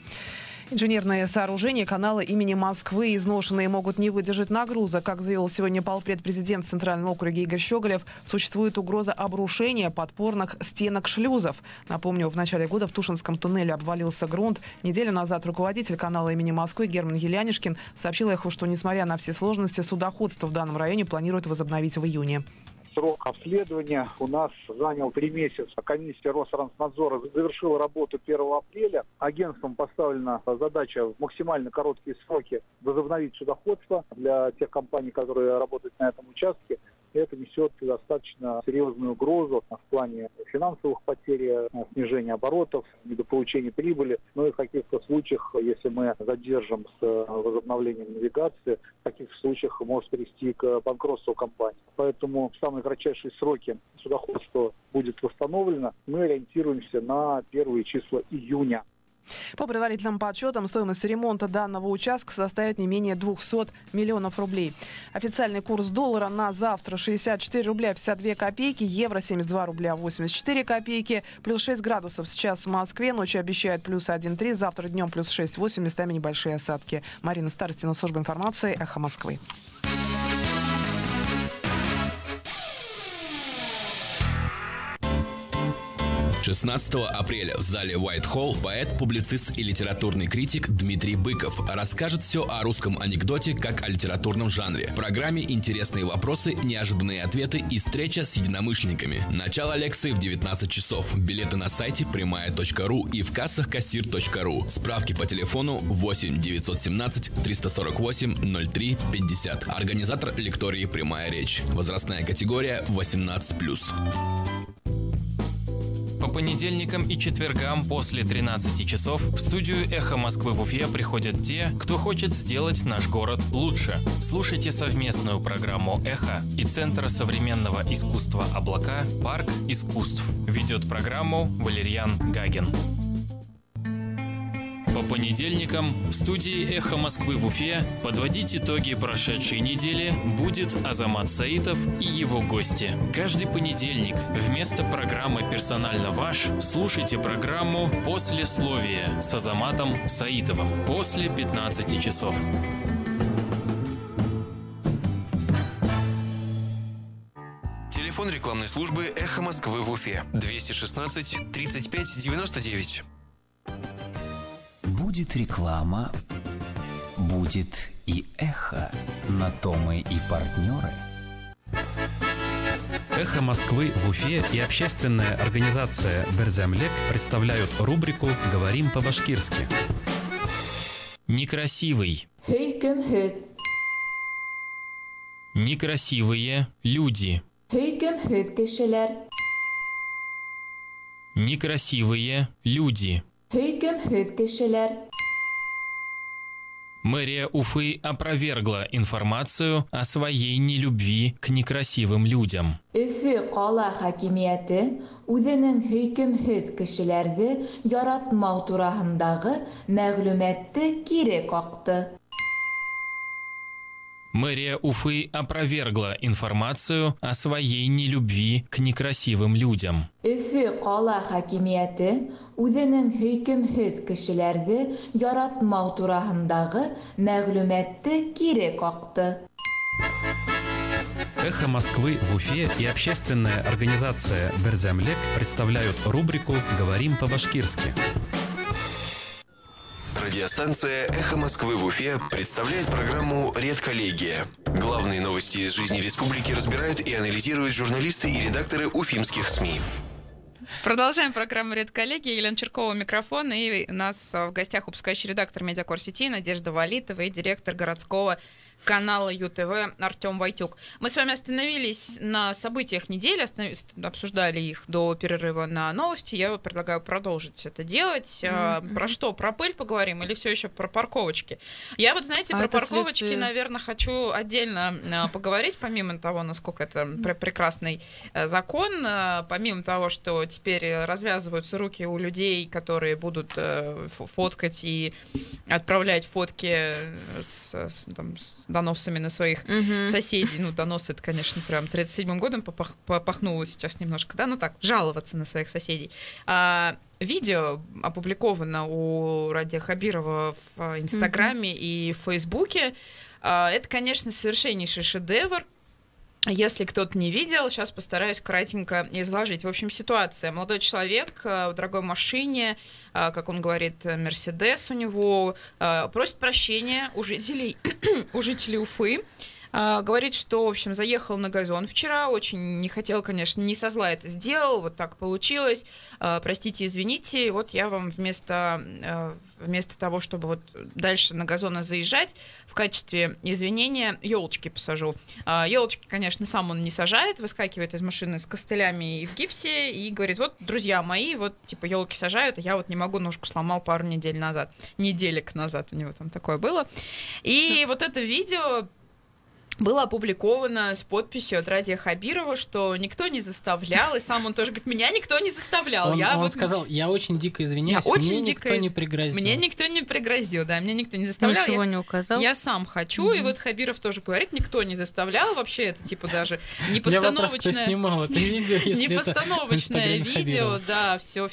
Speaker 8: Инженерные сооружения канала имени Москвы изношенные могут не выдержать нагрузок. Как заявил сегодня полпред президент в Центральном округе Игорь Щеголев, существует угроза обрушения подпорных стенок шлюзов. Напомню, в начале года в Тушинском туннеле обвалился грунт. Неделю назад руководитель канала имени Москвы Герман Елянишкин сообщил Эху, что, несмотря на все сложности, судоходство в данном районе планируют возобновить в июне.
Speaker 9: срок обследования у нас занял 3 месяца. Комиссия Росранснадзора завершила работу 1 апреля. Агентством поставлена задача в максимально короткие сроки возобновить судоходство для тех компаний, которые работают на этом участке. Это несет достаточно серьезную угрозу в плане финансовых потерь, снижения оборотов, недополучения прибыли. Но и в каких-то случаях, если мы задержим с возобновлением навигации, в таких случаях может привести к банкротству компании. Поэтому в самые кратчайшие сроки судоходство будет восстановлено. Мы ориентируемся на первые числа июня.
Speaker 8: По предварительным подсчетам, стоимость ремонта данного участка составит не менее 200 миллионов рублей. Официальный курс доллара на завтра 64 рубля 52 копейки, евро 72 рубля 84 копейки, плюс 6 градусов сейчас в Москве, ночью обещают плюс 1,3, завтра днем плюс 6,8, местами небольшие осадки. Марина Старостина, служба информации, Эхо Москвы.
Speaker 10: 16 апреля в зале White Hall поэт, публицист и литературный критик Дмитрий Быков расскажет все о русском анекдоте как о литературном жанре. В программе интересные вопросы, неожиданные ответы и встреча с единомышленниками. Начало лекции в 19 часов. Билеты на сайте прямая.ру и в кассах кассир.ру. Справки по телефону 8 917 348 03 50. Организатор лектории «Прямая речь». Возрастная категория 18+.
Speaker 11: По понедельникам и четвергам после 13 часов в студию «Эхо Москвы» в Уфе приходят те, кто хочет сделать наш город лучше. Слушайте совместную программу «Эхо» и Центра современного искусства «Облака» «Парк искусств». Ведет программу Валерьян Гагин. По понедельникам в студии «Эхо Москвы» в Уфе подводить итоги прошедшей недели будет Азамат Саитов и его гости. Каждый понедельник вместо программы «Персонально ваш» слушайте программу «Послесловие» с Азаматом Саитовым после 15 часов.
Speaker 4: Телефон рекламной службы «Эхо Москвы» в Уфе 216 35 99.
Speaker 12: Будет реклама, будет и эхо. На то мы и партнеры.
Speaker 13: «Эхо Москвы» в Уфе и общественная организация «Берземлек» представляют рубрику «Говорим по-башкирски».
Speaker 11: Некрасивый. Некрасивые люди. Некрасивые люди. Мэрия Уфы опровергла информацию о своей нелюбви к некрасивым людям.
Speaker 14: Өфе кала хакимияте үзенең хөкемһез кешеләрне яратмау турасындагы мәгълүматты кире какты.
Speaker 11: Мэрия Уфы опровергла информацию о своей нелюбви к некрасивым людям.
Speaker 14: Өфе кала хакимияте үзенең хөкемһез кешеләрне яратмау турасындагы мәгълүматты кире какты.
Speaker 13: «Эхо Москвы» в Уфе и общественная организация «Берземлек» представляют рубрику «Говорим по-башкирски».
Speaker 4: Радиостанция «Эхо Москвы» в Уфе представляет программу «Редколлегия». Главные новости из жизни республики разбирают и анализируют журналисты и редакторы уфимских СМИ.
Speaker 5: Продолжаем программу «Редколлегия». Елена Черкова, микрофон. И у нас в гостях выпускающий редактор «Медиакор сети» Надежда Валитова и директор городского канала ЮТВ Артем Войтюк. Мы с вами остановились на событиях недели, обсуждали их до перерыва на новости. Я предлагаю продолжить это делать. Про что? Про пыль поговорим или все еще про парковочки? Я вот, знаете, про парковочки, наверное, хочу отдельно поговорить, помимо того, насколько это прекрасный закон, помимо того, что теперь развязываются руки у людей, которые будут фоткать и отправлять фотки с доносами на своих соседей. Ну, донос это, конечно, прям 37-м годом попахнуло сейчас немножко, да, ну так, жаловаться на своих соседей. Видео опубликовано у Радия Хабирова в Инстаграме и в Фейсбуке. Это, конечно, совершеннейший шедевр. Если кто-то не видел, сейчас постараюсь кратенько изложить. В общем, ситуация. Молодой человек в дорогой машине, как он говорит, Мерседес у него, просит прощения у жителей Уфы Говорит, что, в общем, заехал на газон вчера, очень не хотел, конечно, не со зла это сделал, вот так получилось, простите, извините, вот я вам вместо того, чтобы вот дальше на газоны заезжать, в качестве извинения елочки посажу. Елочки, конечно, сам он не сажает, выскакивает из машины с костылями и в гипсе и говорит, вот, друзья мои, вот, типа, елки сажают, а я вот не могу, ножку сломал пару неделек назад, у него там такое было. И вот это видео было опубликовано с подписью от Радия Хабирова, что никто не заставлял, и сам он тоже говорит, меня никто не заставлял.
Speaker 7: Он сказал, я очень дико извиняюсь, мне никто не пригрозил.
Speaker 5: Мне никто не пригрозил, да, меня никто не заставлял.
Speaker 6: Ничего не указал.
Speaker 5: Я сам хочу, и вот Хабиров тоже говорит, никто не заставлял, вообще это типа даже не постановочное...
Speaker 7: Я снимал это видео, если
Speaker 5: не постановочное
Speaker 7: это
Speaker 5: видео, да, все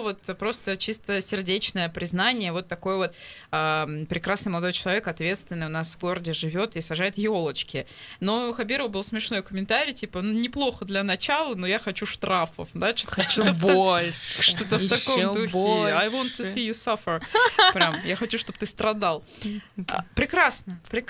Speaker 5: вот просто чисто сердечное признание, вот такой вот прекрасный молодой человек, ответственный, у нас в городе живет и сажает елочки. Но у Хабирова был смешной комментарий, типа, ну, неплохо для начала, но я хочу штрафов, да, что-то в таком духе. I want to see you suffer. Прям, я хочу, чтобы ты страдал. Прекрасно. Не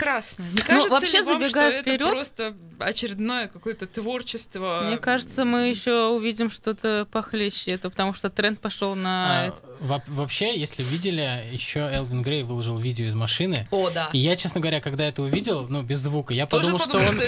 Speaker 5: кажется ли вам, что это просто очередное какое-то творчество?
Speaker 6: Мне кажется, мы еще увидим что-то похлеще, это потому что тренд пошел на...
Speaker 7: Вообще, если видели, еще Элвин Грей выложил видео из машины.
Speaker 5: О, да.
Speaker 7: И я, честно говоря, когда это увидел, без звука, я подумал, что он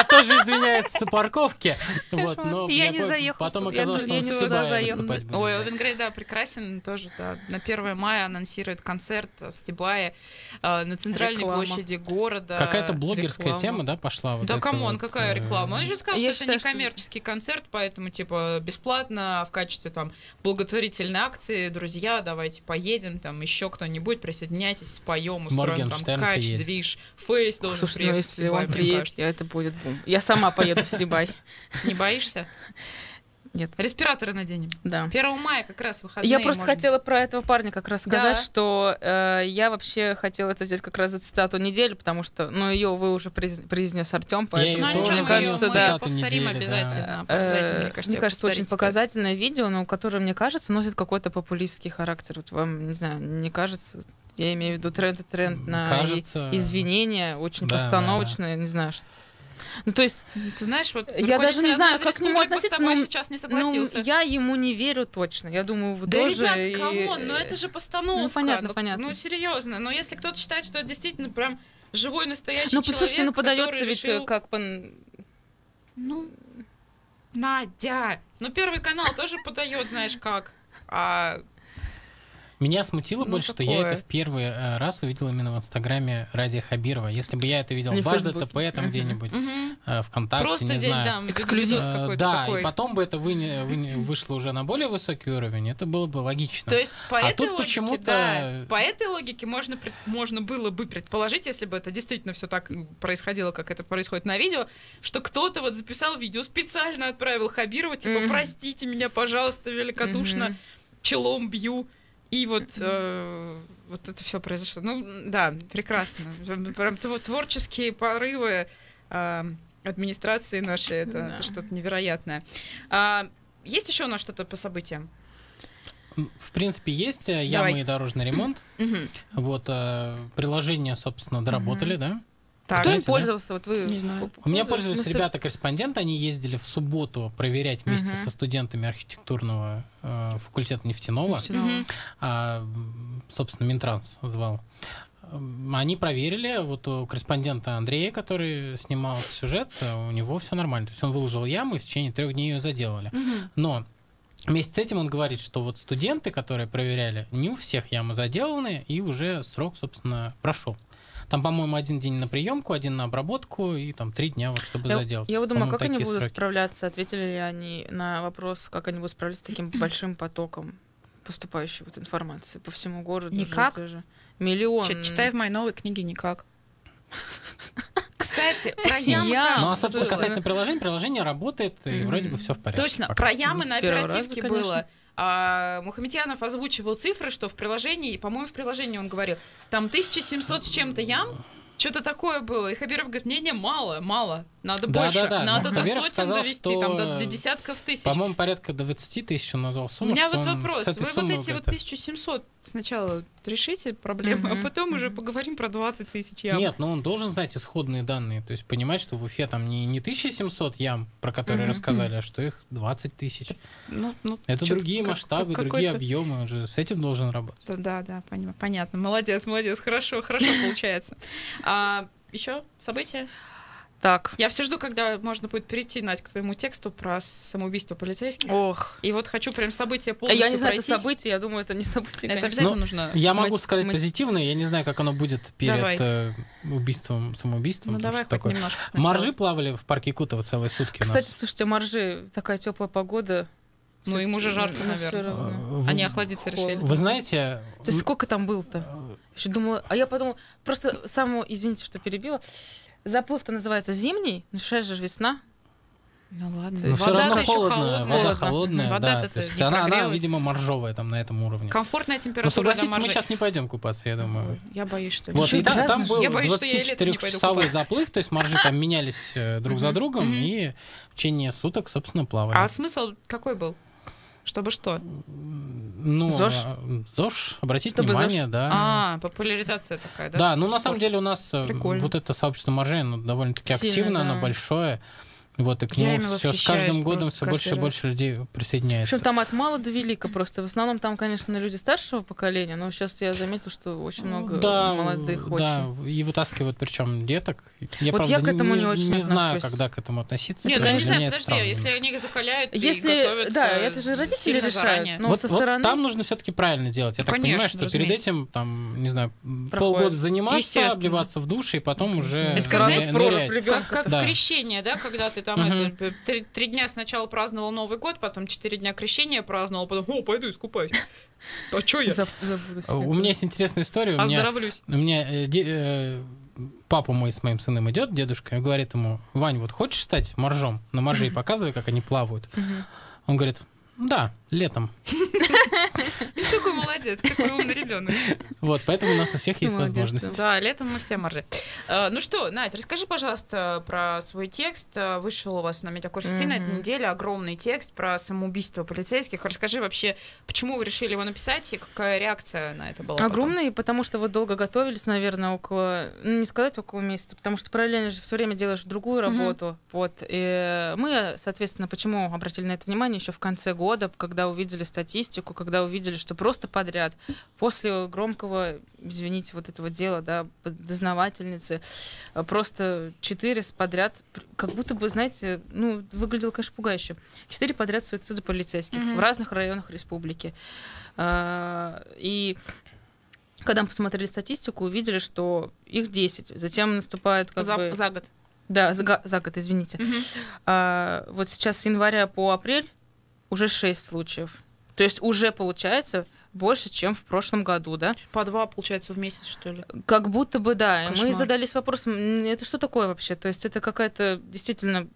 Speaker 7: тоже извиняется за парковки. Но
Speaker 6: я не заехал.
Speaker 7: Потом оказалось, что он в Стебае выступать будет.
Speaker 5: Ой, Элвин Грей, да, прекрасен тоже, да. На 1 мая анонсирует концерт в Стебае на центральной площади города.
Speaker 7: Какая-то блогерская тема, да, пошла?
Speaker 5: Да, камон, какая реклама? Он же сказал, что это не коммерческий концерт, поэтому, типа, бесплатно в качестве, там, благотворительной акции, друзья, давайте поедем, там, еще кто-нибудь, присоединяйтесь, споем, устроим там кач, движ, фейс должен приехать.
Speaker 6: Ну, если он приедет, это будет бум. Я сама поеду в Стебай.
Speaker 5: Не боишься?
Speaker 6: Нет.
Speaker 5: Респираторы наденем.
Speaker 6: Да.
Speaker 5: 1 мая как раз выходные.
Speaker 6: Я просто хотела про этого парня как раз сказать, что я вообще хотела это взять как раз за цитату недели, потому что, ее вы уже произнес Артём, поэтому мне кажется, да,
Speaker 5: повторим обязательно.
Speaker 6: Мне кажется, очень показательное видео, но которое, мне кажется, носит какой-то популистский характер. Вот вам, не знаю, не кажется? Я имею в виду тренд на извинения, очень постановочные, не знаю, что. Ну, то есть,
Speaker 5: ты знаешь, вот
Speaker 6: я даже не знаю, как к нему относиться, но
Speaker 5: сейчас не согласился.
Speaker 6: Я ему не верю точно. Я думаю, вы тоже.
Speaker 5: Да, ребят, камон, это же постановка.
Speaker 6: Ну, понятно.
Speaker 5: Ну, серьезно. Но если кто-то считает, что это действительно прям живой, настоящий человек,
Speaker 6: послушайте, подается ведь
Speaker 5: решил...
Speaker 6: как по...
Speaker 5: Надя! Первый канал тоже подает, знаешь как.
Speaker 7: Меня смутило больше, что я это в первый раз увидел именно в Инстаграме Радия Хабирова. Если бы я это видел в Базе ТП, там где-нибудь, ВКонтакте,
Speaker 5: просто
Speaker 7: не знаю.
Speaker 5: Эксклюзив какой-то такой.
Speaker 7: И потом бы это вышло уже на более высокий уровень, это было бы логично.
Speaker 5: То есть по этой
Speaker 7: тут
Speaker 5: логике,
Speaker 7: почему-то...
Speaker 5: по этой логике можно было бы предположить, если бы это действительно все так происходило, как это происходит на видео, что кто-то вот записал видео, специально отправил Хабирова, типа, простите меня, пожалуйста, великодушно, челом бью. И вот это все произошло. Да, прекрасно. Прям творческие порывы администрации нашей, это что-то невероятное. Есть еще у нас что-то по событиям?
Speaker 7: В принципе, есть ямы и дорожный ремонт. Вот приложения, собственно, доработали, да?
Speaker 6: Кто им пользовался? Вот вы...
Speaker 7: У меня пользовались ребята-корреспонденты, они ездили в субботу проверять вместе со студентами архитектурного факультета нефтяного. Собственно, Минтранс звал. Они проверили, вот у корреспондента Андрея, который снимал сюжет, у него все нормально. То есть он выложил яму, и в течение 3 дней ее заделали. Но вместе с этим он говорит, что вот студенты, которые проверяли, не у всех ямы заделаны, и уже срок, собственно, прошел. Там, по-моему, 1 день на приемку, 1 на обработку, и там 3 дня, вот, чтобы заделать.
Speaker 6: Я вот думаю, как они будут справляться? Ответили ли они на вопрос, как они будут справляться с таким большим потоком поступающей вот информации по всему городу?
Speaker 5: Никак.
Speaker 6: Миллион.
Speaker 5: Читай в моей новой книге «Никак». Кстати, про ямы...
Speaker 7: Ну, а, собственно, касательно приложение работает, и вроде бы все в порядке.
Speaker 5: Точно, про ямы на оперативке было. Мухаметьянов озвучивал цифры, что в приложении, по-моему, в приложении он говорил, там 1700 с чем-то ям, что-то такое было. И Хабиров говорит, не, мало, надо больше, надо до сотен довести, там, до десятков тысяч.
Speaker 7: По-моему, порядка до 20 тысяч он назвал сумму.
Speaker 5: У меня вот вопрос, вы вот эти вот 1700 сначала решите проблему, а потом уже поговорим про 20 тысяч ям.
Speaker 7: Нет, но он должен знать исходные данные, то есть понимать, что в Уфе там не 1700 ям, про которые рассказали, а что их 20 тысяч. Это другие масштабы, другие объемы, он же с этим должен работать.
Speaker 5: Да, понятно. Молодец, хорошо получается. Еще события?
Speaker 6: Так.
Speaker 5: Я все жду, когда можно будет перейти, Надь, к твоему тексту про самоубийство полицейских.
Speaker 6: Ох.
Speaker 5: И вот хочу прям события полностью
Speaker 6: Я не знаю,
Speaker 5: пройтись.
Speaker 6: это событие, я думаю, это не событие.
Speaker 5: Это обязательно нужно.
Speaker 7: Я могу сказать позитивное, я не знаю, как оно будет перед самоубийством.
Speaker 5: Ну давай хоть немножко сначала.
Speaker 7: Моржи плавали в парке Кутова целые сутки.
Speaker 6: Кстати, слушайте, моржи, такая теплая погода.
Speaker 5: Ну, им уже жарко, наверное. Они охладиться решили.
Speaker 7: Вы знаете...
Speaker 6: То есть сколько там было-то? Еще думала... А я подумала... Просто извините, что перебила. Заплыв-то называется зимний, но сейчас же весна.
Speaker 5: Ну ладно.
Speaker 7: Но все равно
Speaker 5: холодная.
Speaker 7: Вода холодная,
Speaker 5: Вода
Speaker 7: да. То есть она, видимо, моржовая там на этом уровне.
Speaker 5: Комфортная температура.
Speaker 7: Но согласитесь, мы сейчас не пойдем купаться, я думаю.
Speaker 5: Я боюсь, что...
Speaker 7: Вот, и там был 24-часовой заплыв, то есть моржи там менялись друг за другом, и в течение суток, собственно, плавали.
Speaker 5: А смысл какой был? Чтобы что?
Speaker 7: Ну, ЗОЖ, обратите внимание, да.
Speaker 5: Популяризация такая, да?
Speaker 7: Да, ну на самом деле у нас вот это сообщество моржей, оно довольно-таки активно, оно большое. Вот, и к нему все с каждым годом все больше и больше людей присоединяется.
Speaker 6: Причем там от мала до велика просто. В основном там, конечно, люди старшего поколения, но сейчас я заметила, что очень много молодых.
Speaker 7: Да, и вытаскивают причем деток. Я,
Speaker 6: вот
Speaker 7: правда,
Speaker 6: я к этому не очень
Speaker 7: не знаю, когда к этому относиться.
Speaker 5: Нет, я не знаю, подожди, если они закаляют и готовятся.
Speaker 6: Да, это же родители решают. Но со стороны...
Speaker 7: там нужно все-таки правильно делать. Я так понимаю, что перед этим, там, не знаю, полгода заниматься, обливаться в душе, и потом уже
Speaker 5: нырять. Как в крещение, да, когда ты там 3 дня сначала праздновал Новый год, потом 4 дня крещения праздновал, потом, пойду искупаюсь. А чё я?
Speaker 7: У меня есть интересная история.
Speaker 5: Оздоровлюсь.
Speaker 7: У меня папа мой с моим сыном идет, дедушка, и говорит ему: Вань, вот хочешь стать моржом? На моржей показывай, как они плавают. Он говорит: да, летом.
Speaker 5: Какой молодец, какой умный ребенок.
Speaker 7: Вот, поэтому у нас у всех есть возможность.
Speaker 5: Да, летом мы все моржи. Ну что, Надь, расскажи, пожалуйста, про свой текст. Вышел у вас на Медиакурсе на этой неделе огромный текст про самоубийство полицейских. Расскажи вообще, почему вы решили его написать и какая реакция на это была?
Speaker 6: Огромный, потому что вы долго готовились, наверное, около, не сказать около месяца, потому что параллельно же все время делаешь другую работу. Вот. И мы, соответственно, почему обратили на это внимание еще в конце года, когда увидели статистику, когда увидели, что просто подряд, после громкого, извините, вот этого дела, да, дознавательницы, просто 4 подряд, как будто бы, знаете, ну, выглядело, конечно, пугающе. 4 подряд суицида полицейских в разных районах республики. И когда мы посмотрели статистику, увидели, что их 10. Затем наступает
Speaker 5: за год.
Speaker 6: Да, за год, извините. Вот сейчас с января по апрель уже 6 случаев. То есть уже получается больше, чем в прошлом году, да?
Speaker 5: По 2, получается, в месяц, что ли?
Speaker 6: Как будто бы, да.
Speaker 5: Кошмар.
Speaker 6: Мы задались вопросом, это что такое вообще? То есть это какая-то действительно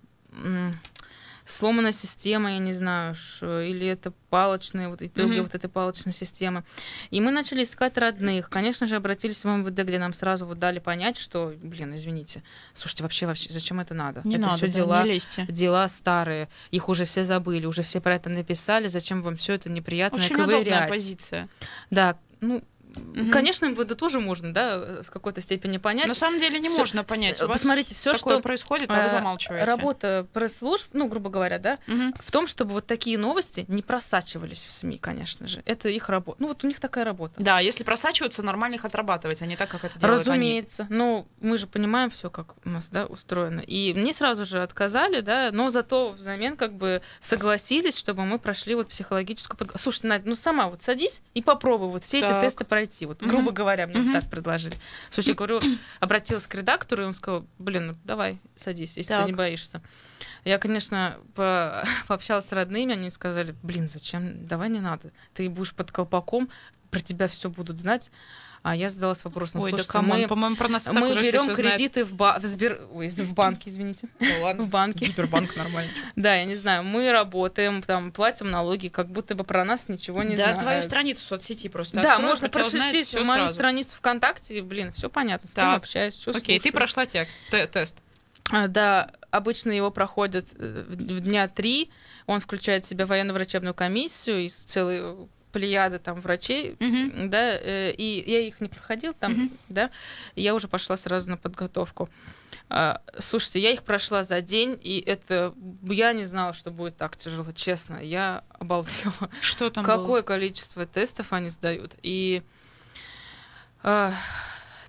Speaker 6: сломанная система, я не знаю, или это палочные, вот итоги вот этой палочной системы. И мы начали искать родных. Конечно же, обратились в МВД, где нам сразу вот дали понять, что, извините, слушайте, вообще, зачем это надо?
Speaker 5: Не
Speaker 6: это
Speaker 5: надо,
Speaker 6: все
Speaker 5: да,
Speaker 6: дела старые, их уже все забыли, уже все про это написали, зачем вам все это неприятное
Speaker 5: очень
Speaker 6: ковырять?
Speaker 5: удобная позиция.
Speaker 6: Да, конечно, МВД тоже можно, да, с какой-то степени понять.
Speaker 5: На самом деле не можно понять.
Speaker 6: Посмотрите, все, что
Speaker 5: происходит, а вы замалчиваете.
Speaker 6: Работа пресс-служб, грубо говоря, да, в том, чтобы вот такие новости не просачивались в СМИ, конечно же. Это их работа. Вот у них такая работа.
Speaker 5: Да, если просачиваются, нормально их отрабатывать, а не так, как это делают
Speaker 6: Разумеется. Но мы же понимаем все, как у нас, да, устроено. И мне сразу же отказали, да, но зато взамен согласились, чтобы мы прошли вот психологическую подготовку. Слушайте, Надя, сама вот садись и попробуй вот все эти тесты пройти. Вот, грубо говоря, мне так предложили. Слушай, я говорю, обратилась к редактору, и он сказал: давай, садись, если ты не боишься. Я, конечно, пообщалась с родными, они сказали: зачем, давай не надо. Ты будешь под колпаком, про тебя все будут знать. А я задалась вопросом: слушайте,
Speaker 5: по-моему, про нас
Speaker 6: мы берем кредиты в банке, извините.
Speaker 5: Ну ладно,
Speaker 6: в банке.
Speaker 5: Сбербанк нормально.
Speaker 6: Да, я не знаю, мы работаем, там, платим налоги, как будто бы про нас ничего не знают.
Speaker 5: Да, твою страницу в соцсети просто
Speaker 6: да,
Speaker 5: открой,
Speaker 6: можно прошерстить мою страницу ВКонтакте, все понятно, с кем общаюсь, что
Speaker 5: слушаю. Окей, ты прошла тест.
Speaker 6: Да, обычно его проходят в дня 3, он включает в себя военно-врачебную комиссию и целый плеяда там врачей, да, и я их не проходила там, да, и я уже пошла сразу на подготовку. Слушайте, я их прошла за день, и это... Я не знала, что будет так тяжело, честно. Я обалдела.
Speaker 5: Что там
Speaker 6: Какое количество тестов они сдают. И...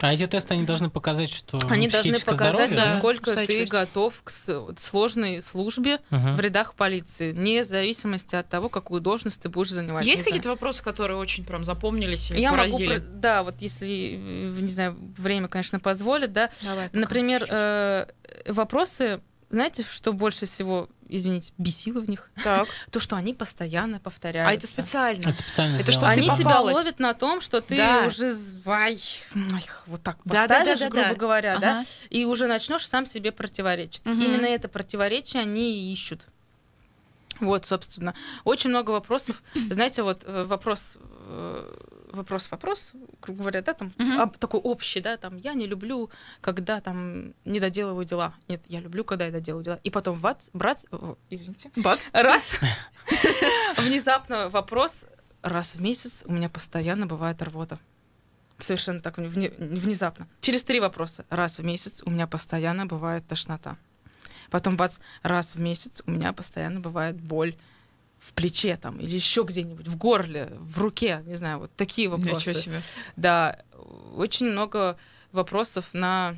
Speaker 7: А эти тесты, они должны показать, что
Speaker 6: они должны показать,
Speaker 7: здоровье,
Speaker 6: насколько
Speaker 5: да?
Speaker 6: ты готов к сложной службе в рядах полиции, вне зависимости от того, какую должность ты будешь занимать.
Speaker 5: Есть какие-то вопросы, которые очень прям запомнились или
Speaker 6: я
Speaker 5: поразили?
Speaker 6: Могу, да, вот если, не знаю, время, конечно, позволит, да.
Speaker 5: Давай,
Speaker 6: например, вопросы, знаете, что больше всего, извините, бесило в них?
Speaker 5: Так.
Speaker 6: То, что они постоянно повторяются.
Speaker 5: А это специально?
Speaker 7: Это специально
Speaker 5: это что
Speaker 6: они
Speaker 5: ты
Speaker 6: тебя ловят на том, что ты уже вот так поставишь, грубо говоря, да, и уже начнешь сам себе противоречить. Именно это противоречие они и ищут. Вот, собственно. Очень много вопросов. Знаете, вот вопрос, грубо говоря, да, там такой общий, да, там я не люблю, когда там не доделываю дела. Нет, я люблю, когда я доделываю дела. И потом раз, внезапно вопрос, раз в месяц у меня постоянно бывает рвота. Совершенно так внезапно. Через 3 вопроса. Раз в месяц у меня постоянно бывает тошнота. Потом раз в месяц у меня постоянно бывает боль в плече там, или еще где-нибудь, в горле, в руке, не знаю, вот такие вопросы.
Speaker 5: Ничего себе.
Speaker 6: Да, очень много вопросов на,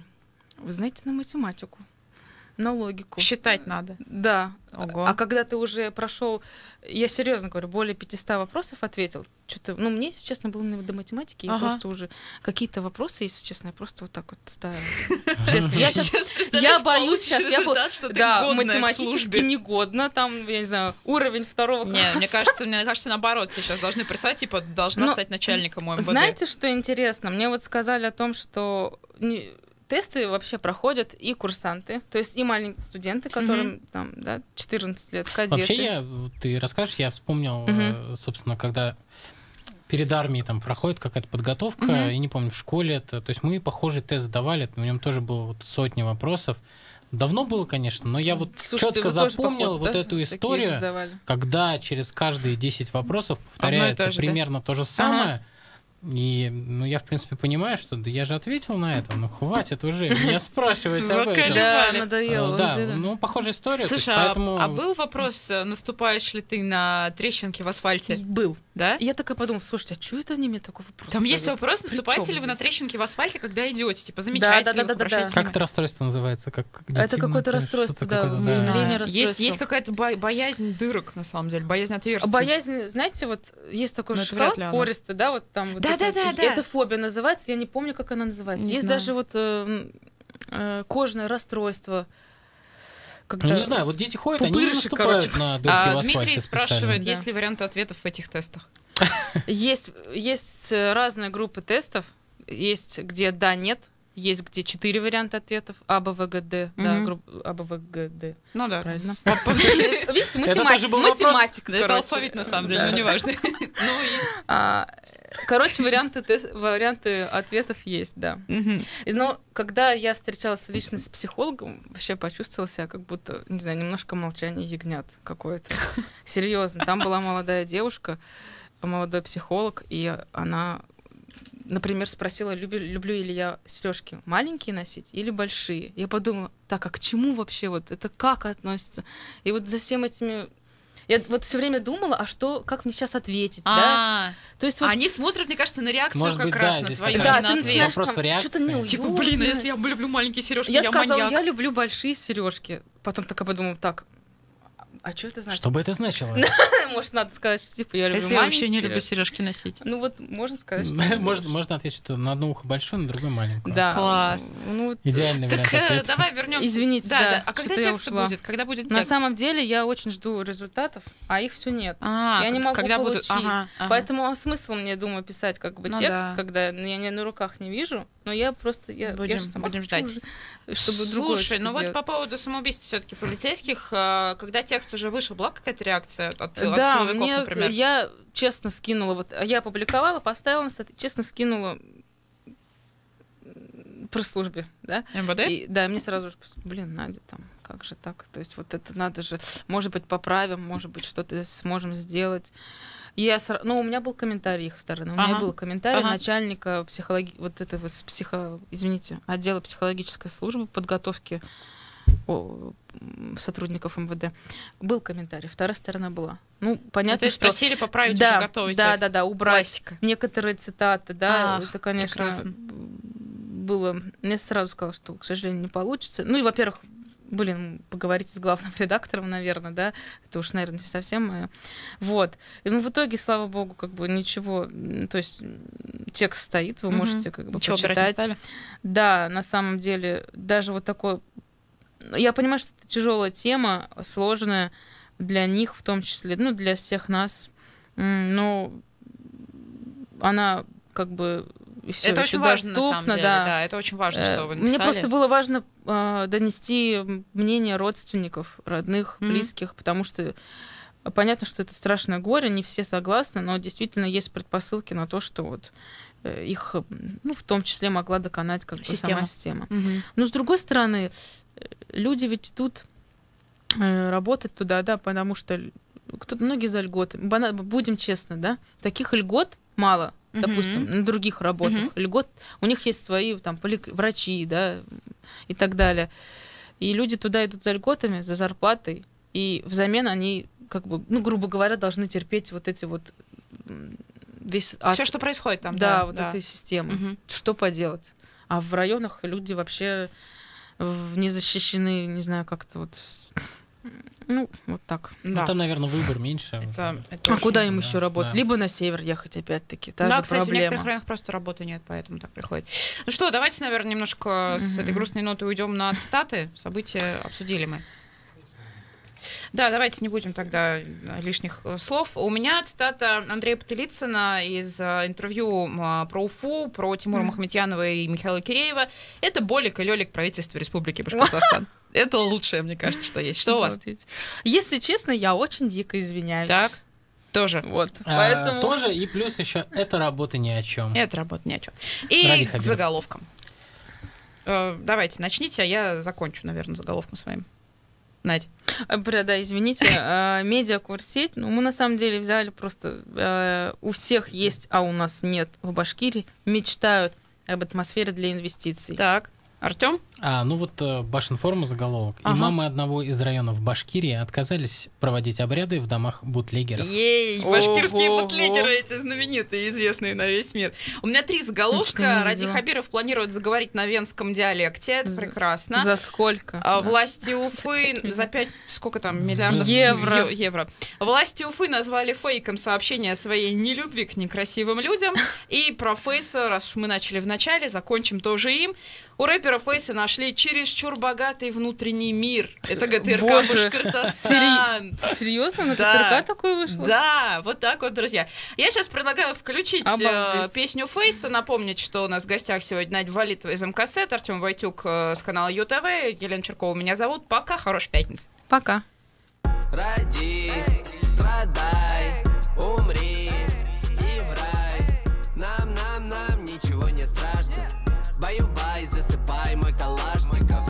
Speaker 6: вы знаете, на математику, на логику.
Speaker 5: Считать надо.
Speaker 6: Да.
Speaker 5: Ого.
Speaker 6: А когда ты уже прошел, я серьезно говорю, более 500 вопросов ответил, что-то, мне, если честно, было не до математики, я просто уже какие-то вопросы, если честно, я просто вот так вот ставила. Честно, я боюсь сейчас, да, математически негодно, там, я не знаю, уровень 2 класса.
Speaker 5: Не, мне кажется, наоборот, сейчас должны прислать, типа, должна стать начальником МВД.
Speaker 6: Знаете, что интересно? Мне вот сказали о том, что тесты вообще проходят и курсанты, то есть и маленькие студенты, которым там, да, 14 лет, кадеты.
Speaker 7: Вообще, ты расскажешь, я вспомнил, собственно, когда перед армией там проходит какая-то подготовка, я не помню, в школе это, то есть мы похожий тест сдавали, в нем тоже было вот сотни вопросов. Давно было, конечно, но я вот четко запомнил вот эту историю, когда через каждые 10 вопросов повторяется примерно то же самое. И, я, в принципе, понимаю, что я же ответил на это, хватит уже меня спрашивать об этом.
Speaker 6: Да, надоело.
Speaker 7: Да, похожая история.
Speaker 5: Слушай,
Speaker 7: поэтому...
Speaker 5: а был вопрос, наступаешь ли ты на трещинки в асфальте?
Speaker 6: Был.
Speaker 5: Да?
Speaker 6: Я такая подумала, слушайте, а что это они мне такой вопрос
Speaker 5: Там есть вопрос, наступаете ли вы на трещинки в асфальте, когда идете? Типа, замечаете ли вы, обращаете внимание?
Speaker 7: Как это расстройство называется?
Speaker 6: Это какое-то расстройство, да.
Speaker 5: Есть какая-то боязнь дырок, на самом деле, боязнь отверстий.
Speaker 6: Боязнь, знаете, вот есть такой шоколад пористый, да, вот там вот.
Speaker 5: Да.
Speaker 6: Это фобия называется, я не помню, как она называется. Есть даже вот кожное расстройство.
Speaker 7: Когда не знаю, вот дети ходят, они не наступают на дырки в асфальте.
Speaker 5: Дмитрий спрашивает, есть ли варианты ответов в этих тестах?
Speaker 6: Есть разные группы тестов. Есть, где да, нет. Есть, где 4 варианта ответов. А, Б, В, Г, Д. Да, группа А, Б, В, Г, Д.
Speaker 5: Ну да.
Speaker 6: Правильно. Видите, математика.
Speaker 5: Это алфавит, на самом деле, но неважно.
Speaker 6: Короче, варианты ответов есть, да. Но когда я встречалась лично с психологом, вообще почувствовала себя как будто, не знаю, немножко молчание ягнят какое-то. Серьезно. Там была молодая девушка, молодой психолог, и она, например, спросила, люблю ли я сережки маленькие носить или большие. Я подумала, так, а к чему вообще вот это, как относится? И вот за всем этими... Я вот все время думала, а что, как мне сейчас ответить, да? То есть вот...
Speaker 5: Они смотрят, мне кажется, на реакцию.
Speaker 7: Может
Speaker 5: как
Speaker 7: быть,
Speaker 5: раз на твою. Да,
Speaker 6: ты начинаешь
Speaker 7: вопрос в реакции.
Speaker 6: Что-то неуютно.
Speaker 5: Типа, если я люблю маленькие сережки,
Speaker 6: я
Speaker 5: сказала,
Speaker 6: маньяк. Я люблю большие сережки. Потом такая подумала, так, а что это значит?
Speaker 7: Что бы это значило?
Speaker 6: Может, надо сказать, что типа я люблю
Speaker 5: маленькие. Если я вообще не люблю сережки носить.
Speaker 6: Ну вот, можно сказать, что...
Speaker 7: Можно ответить, что на одно ухо большое, на другое маленькое.
Speaker 6: Да.
Speaker 5: Класс.
Speaker 7: Идеальный вариант ответа.
Speaker 5: Так, давай вернемся.
Speaker 6: Извините, да.
Speaker 5: А когда текст будет? Когда будет текст?
Speaker 6: На самом деле, я очень жду результатов, а их все нет. Я не могу получить. Поэтому смысл мне, думаю, писать как бы текст, когда я на руках не вижу, но я просто...
Speaker 5: Будем ждать.
Speaker 6: Чтобы другое.
Speaker 5: Слушай, ну вот по поводу самоубийств все-таки полицейских, когда текст уже вышел, была какая-то реакция от силовиков, например?
Speaker 6: Я честно скинула, вот я опубликовала, поставила на сайт, честно скинула пресс-службе, да?
Speaker 5: МВД?
Speaker 6: Да, мне сразу же, Надя, там, как же так? То есть вот это надо же, может быть, поправим, может быть, что-то сможем сделать. У меня был комментарий их стороны. У меня был комментарий начальника отдела психологической службы подготовки сотрудников МВД. Был комментарий, вторая сторона была. Понятно,
Speaker 5: то есть
Speaker 6: что...
Speaker 5: просили поправить уже готовый текст.
Speaker 6: Да, убрать
Speaker 5: Классика.
Speaker 6: некоторые цитаты, это, конечно,
Speaker 5: прекрасно.
Speaker 6: было... Я сразу сказала, что, к сожалению, не получится. И, во-первых, поговорите с главным редактором, наверное, да, это уж, наверное, не совсем мое. Вот. И, в итоге, слава богу, ничего, то есть текст стоит, вы можете
Speaker 5: ничего
Speaker 6: почитать. Да, на самом деле, даже вот такой... Я понимаю, что это тяжелая тема, сложная для них, в том числе, для всех нас, но она все
Speaker 5: это
Speaker 6: еще
Speaker 5: очень важно,
Speaker 6: доступна,
Speaker 5: на самом деле, да, это очень важно, что вы написали.
Speaker 6: Мне просто было важно донести мнение родственников, родных, близких, потому что понятно, что это страшное горе, не все согласны, но действительно есть предпосылки на то, что их, в том числе, могла доконать сама система. Но с другой стороны, люди ведь идут работать туда, да, потому что многие за льготы. Будем честны, да, таких льгот мало. Допустим, на других работах. Льгот, у них есть свои врачи, да, и так далее. И люди туда идут за льготами, за зарплатой, и взамен они, грубо говоря, должны терпеть весь ад.
Speaker 5: Все, что происходит там.
Speaker 6: Да, этой системы. Что поделать? А в районах люди вообще не защищены, не знаю, как-то вот так.
Speaker 7: Там, наверное, выбор меньше.
Speaker 6: А куда им еще работать? Да. Либо на север ехать, опять-таки. Та же
Speaker 5: кстати,
Speaker 6: проблема.
Speaker 5: в некоторых районах просто работы нет, поэтому так приходит. Ну что, давайте, наверное, немножко с этой грустной ноты уйдем на цитаты. События обсудили мы. Да, давайте не будем тогда лишних слов. У меня цитата Андрея Потылицына из интервью про Уфу, про Тимура Мухаметьянова и Михаила Киреева. Это Болик и Лёлик правительства Республики Башкортостан. Это лучшее, мне кажется, что есть. Что у вас?
Speaker 6: Если честно, я очень дико извиняюсь.
Speaker 5: Так, тоже.
Speaker 6: Поэтому...
Speaker 7: Тоже, и плюс еще, это работа ни о чем.
Speaker 5: Это работа ни о чем. И к заголовкам. Давайте, начните, а я закончу, наверное, заголовком своим. Надь.
Speaker 6: Да, извините, медиакурсеть, мы на самом деле взяли просто, у всех есть, а у нас нет в Башкирии, мечтают об атмосфере для инвестиций.
Speaker 5: Так, Артём?
Speaker 7: Башинформа заголовок. Имамы одного из районов Башкирии отказались проводить обряды в домах бутлегеров.
Speaker 5: Башкирские бутлегеры эти знаменитые, известные на весь мир. У меня 3 заголовка. Ради Хабиров планирует заговорить на венском диалекте. Это прекрасно.
Speaker 6: За сколько?
Speaker 5: Власти Уфы за 5, сколько там, миллиардов евро. Власти Уфы назвали фейком сообщение о своей нелюбви к некрасивым людям. И про Фейса, раз уж мы начали в начале, закончим тоже им. У рэпера Фейса нашли чересчур богатый внутренний мир. Это ГТРК Башкортостан.
Speaker 6: Серьезно? На ГТРК такое вышло?
Speaker 5: Да, вот так вот, друзья. Я сейчас предлагаю включить песню Фейса, напомнить, что у нас в гостях сегодня Надя Валитова из МКСЭТ, Артём Войтюк с канала ЮТВ, Елена Черкова меня зовут. Пока, хорошей пятницы.
Speaker 6: Пока.
Speaker 15: Родись.